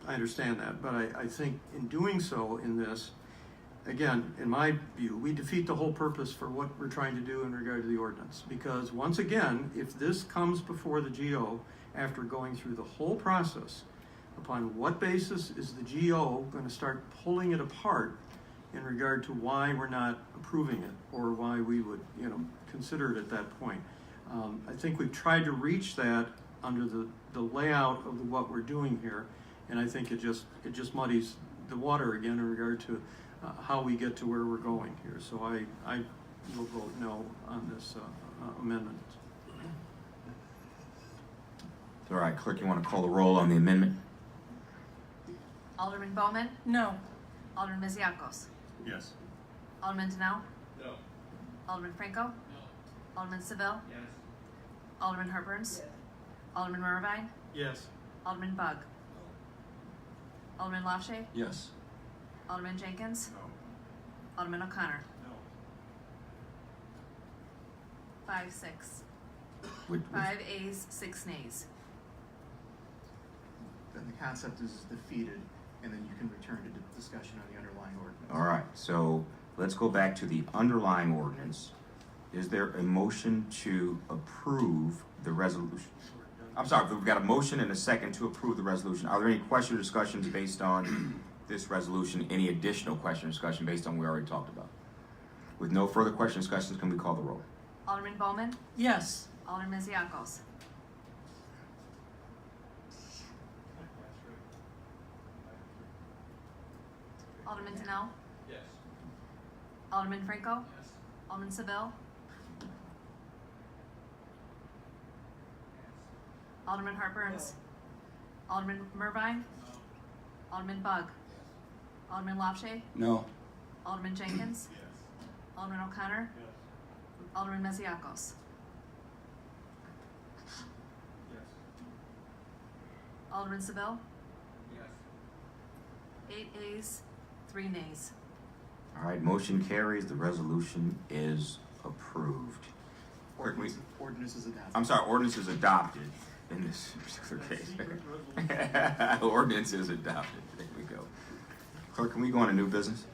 I understand that, but I think in doing so in this, again, in my view, we defeat the whole purpose for what we're trying to do in regard to the ordinance. Because once again, if this comes before the GO after going through the whole process, upon what basis is the GO going to start pulling it apart in regard to why we're not approving it or why we would, consider it at that point? I think we've tried to reach that under the layout of what we're doing here, and I think it just muddies the water again in regard to how we get to where we're going here. So I will vote no on this amendment. All right, clerk, you want to call the roll on the amendment? Alderman Bowman? No. Alderman Misiakos? Yes. Alderman Denell? No. Alderman Franco? No. Alderman Seville? Yes. Alderman Hartburns? Yes. Alderman Mervine? Yes. Alderman Bug? Alderman Lawshay? Yes. Alderman Jenkins? No. Alderman O'Connor? No. 5-6. With- 5 ayes, 6 nays. Then the concept is defeated, and then you can return to discussion on the underlying ordinance. All right, so let's go back to the underlying ordinance. Is there a motion to approve the resolution? I'm sorry, we've got a motion and a second to approve the resolution. Are there any questions or discussions based on this resolution? Any additional question or discussion based on what we already talked about? With no further questions or discussions, can we call the roll? Alderman Bowman? Yes. Alderman Misiakos? Alderman Denell? Yes. Alderman Franco? Yes. Alderman Seville? Alderman Hartburns? Alderman Mervine? Alderman Bug? Alderman Lawshay? No. Alderman Jenkins? Yes. Alderman O'Connor? Yes. Alderman Misiakos? Yes. Alderman Seville? Yes. 8 ayes, 3 nays. All right, motion carries. The resolution is approved. Ordinance is adopted. I'm sorry, ordinance is adopted in this particular case. Ordinance is adopted. There we go. Clerk, can we go on to new business?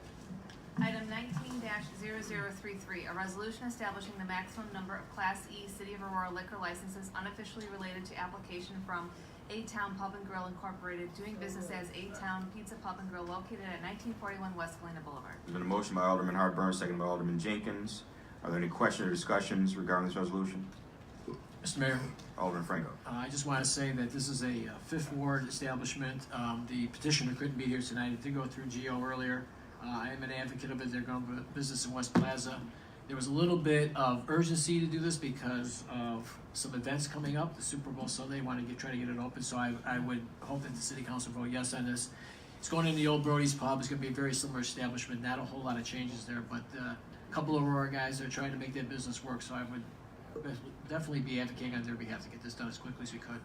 Item 19-0033, a resolution establishing the maximum number of Class E City of Aurora liquor licenses unofficially related to application from A-Town Pub and Grill Incorporated, doing business as A-Town Pizza Pub and Grill located at 1941 West Galena Boulevard. There's been a motion by Alderman Hartburns, second by Alderman Jenkins. Are there any questions or discussions regarding this resolution? Mr. Mayor, Alderman Franco. I just want to say that this is a Fifth Ward establishment. The petitioner couldn't be here tonight. It did go through GO earlier. I am an advocate of it. They're going to business in West Plaza. There was a little bit of urgency to do this because of some events coming up. The Super Bowl Sunday, want to try to get it open. So I would hope that the City Council vote yes on this. It's going in the old Brody's Pub. It's going to be a very similar establishment. Not a whole lot of changes there, but a couple of Aurora guys are trying to make that business work. So I would definitely be advocating on their behalf to get this done as quickly as we could.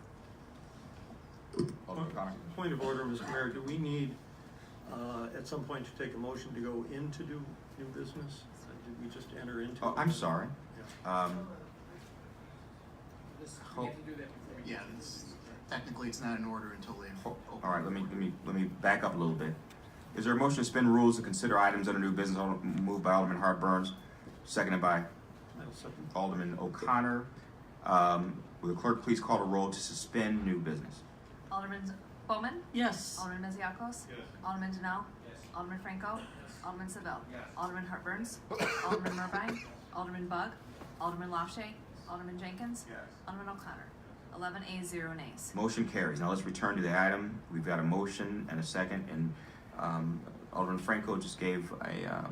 Point of order, Mr. Mayor, do we need at some point to take a motion to go into do new business? Did we just enter into? Oh, I'm sorry. Yeah, technically it's not in order until they. All right, let me back up a little bit. Is there a motion to suspend rules to consider items under new business? Moved by Alderman Hartburns, seconded by Alderman O'Connor. Will the clerk please call the roll to suspend new business? Alderman Bowman? Yes. Alderman Misiakos? Yes. Alderman Denell? Yes. Alderman Franco? Yes. Alderman Seville. Yes. Alderman Hart Burns. Alderman Mervine. Alderman Bug. Alderman Lopshay. Alderman Jenkins. Yes. Alderman O'Connor. 11 ayes, 0 nays. Motion carries. Now let's return to the item. We've got a motion and a second, and Alderman Franco just gave a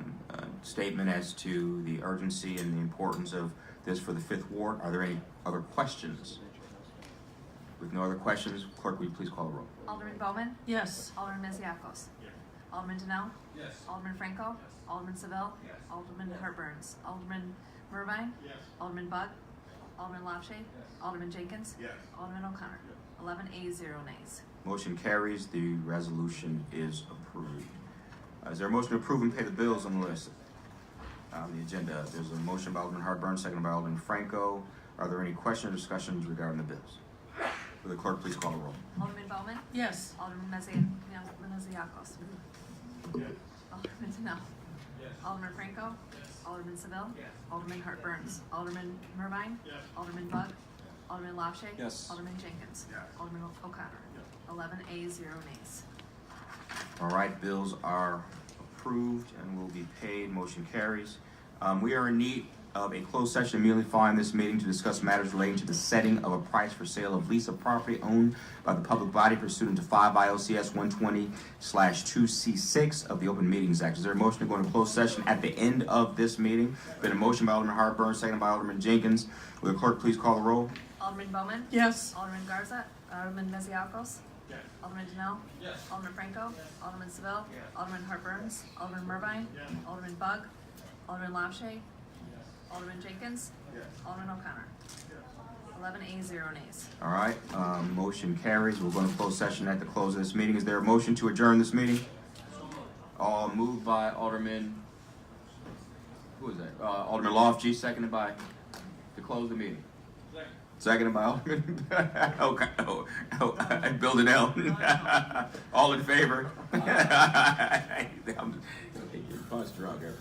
statement as to the urgency and the importance of this for the 5th Ward. Are there any other questions? With no other questions, clerk, will you please call the roll? Alderman Bowman. Yes. Alderman Masiacos. Yes. Alderman Denell. Yes. Alderman Franco. Alderman Seville. Yes. Alderman Hart Burns. Alderman Mervine. Yes. Alderman Bug. Alderman Lopshay. Alderman Jenkins. Yes. Alderman O'Connor. 11 ayes, 0 nays. Motion carries. The resolution is approved. Is there a motion to approve and pay the bills on the list? On the agenda, there's a motion by Alderman Hartburn, seconded by Alderman Franco. Are there any questions or discussions regarding the bills? Will the clerk please call the roll? Alderman Bowman. Yes. Alderman Masiacos. Yes. Alderman Denell. Yes. Alderman Franco. Alderman Seville. Yes. Alderman Hart Burns. Alderman Mervine. Yes. Alderman Bug. Alderman Lopshay. Yes. Alderman Jenkins. Yes. Alderman O'Connor. 11 ayes, 0 nays. All right, bills are approved and will be paid. Motion carries. We are in need of a closed session immediately following this meeting to discuss matters relating to the setting of a price for sale of lease of property owned by the public body pursuant to 5 ILCS 120/2C6 of the Open Meetings Act. Is there a motion to go into closed session at the end of this meeting? Been a motion by Alderman Hartburn, seconded by Alderman Jenkins. Will the clerk please call the roll? Alderman Bowman. Yes. Alderman Garza. Alderman Masiacos. Yes. Alderman Denell. Yes. Alderman Franco. Alderman Seville. Yes. Alderman Hart Burns. Alderman Mervine. Yes. Alderman Bug. Alderman Lopshay. Alderman Jenkins. Yes. Alderman O'Connor. 11 ayes, 0 nays. All right, motion carries. We're going to close session at the close of this meeting. Is there a motion to adjourn this meeting? All moved by Alderman, who is that? Alderman Lofty, seconded by, to close the meeting. Seconded by Alderman, okay, Bill Donnell. All in favor? I'm getting punched drunk here.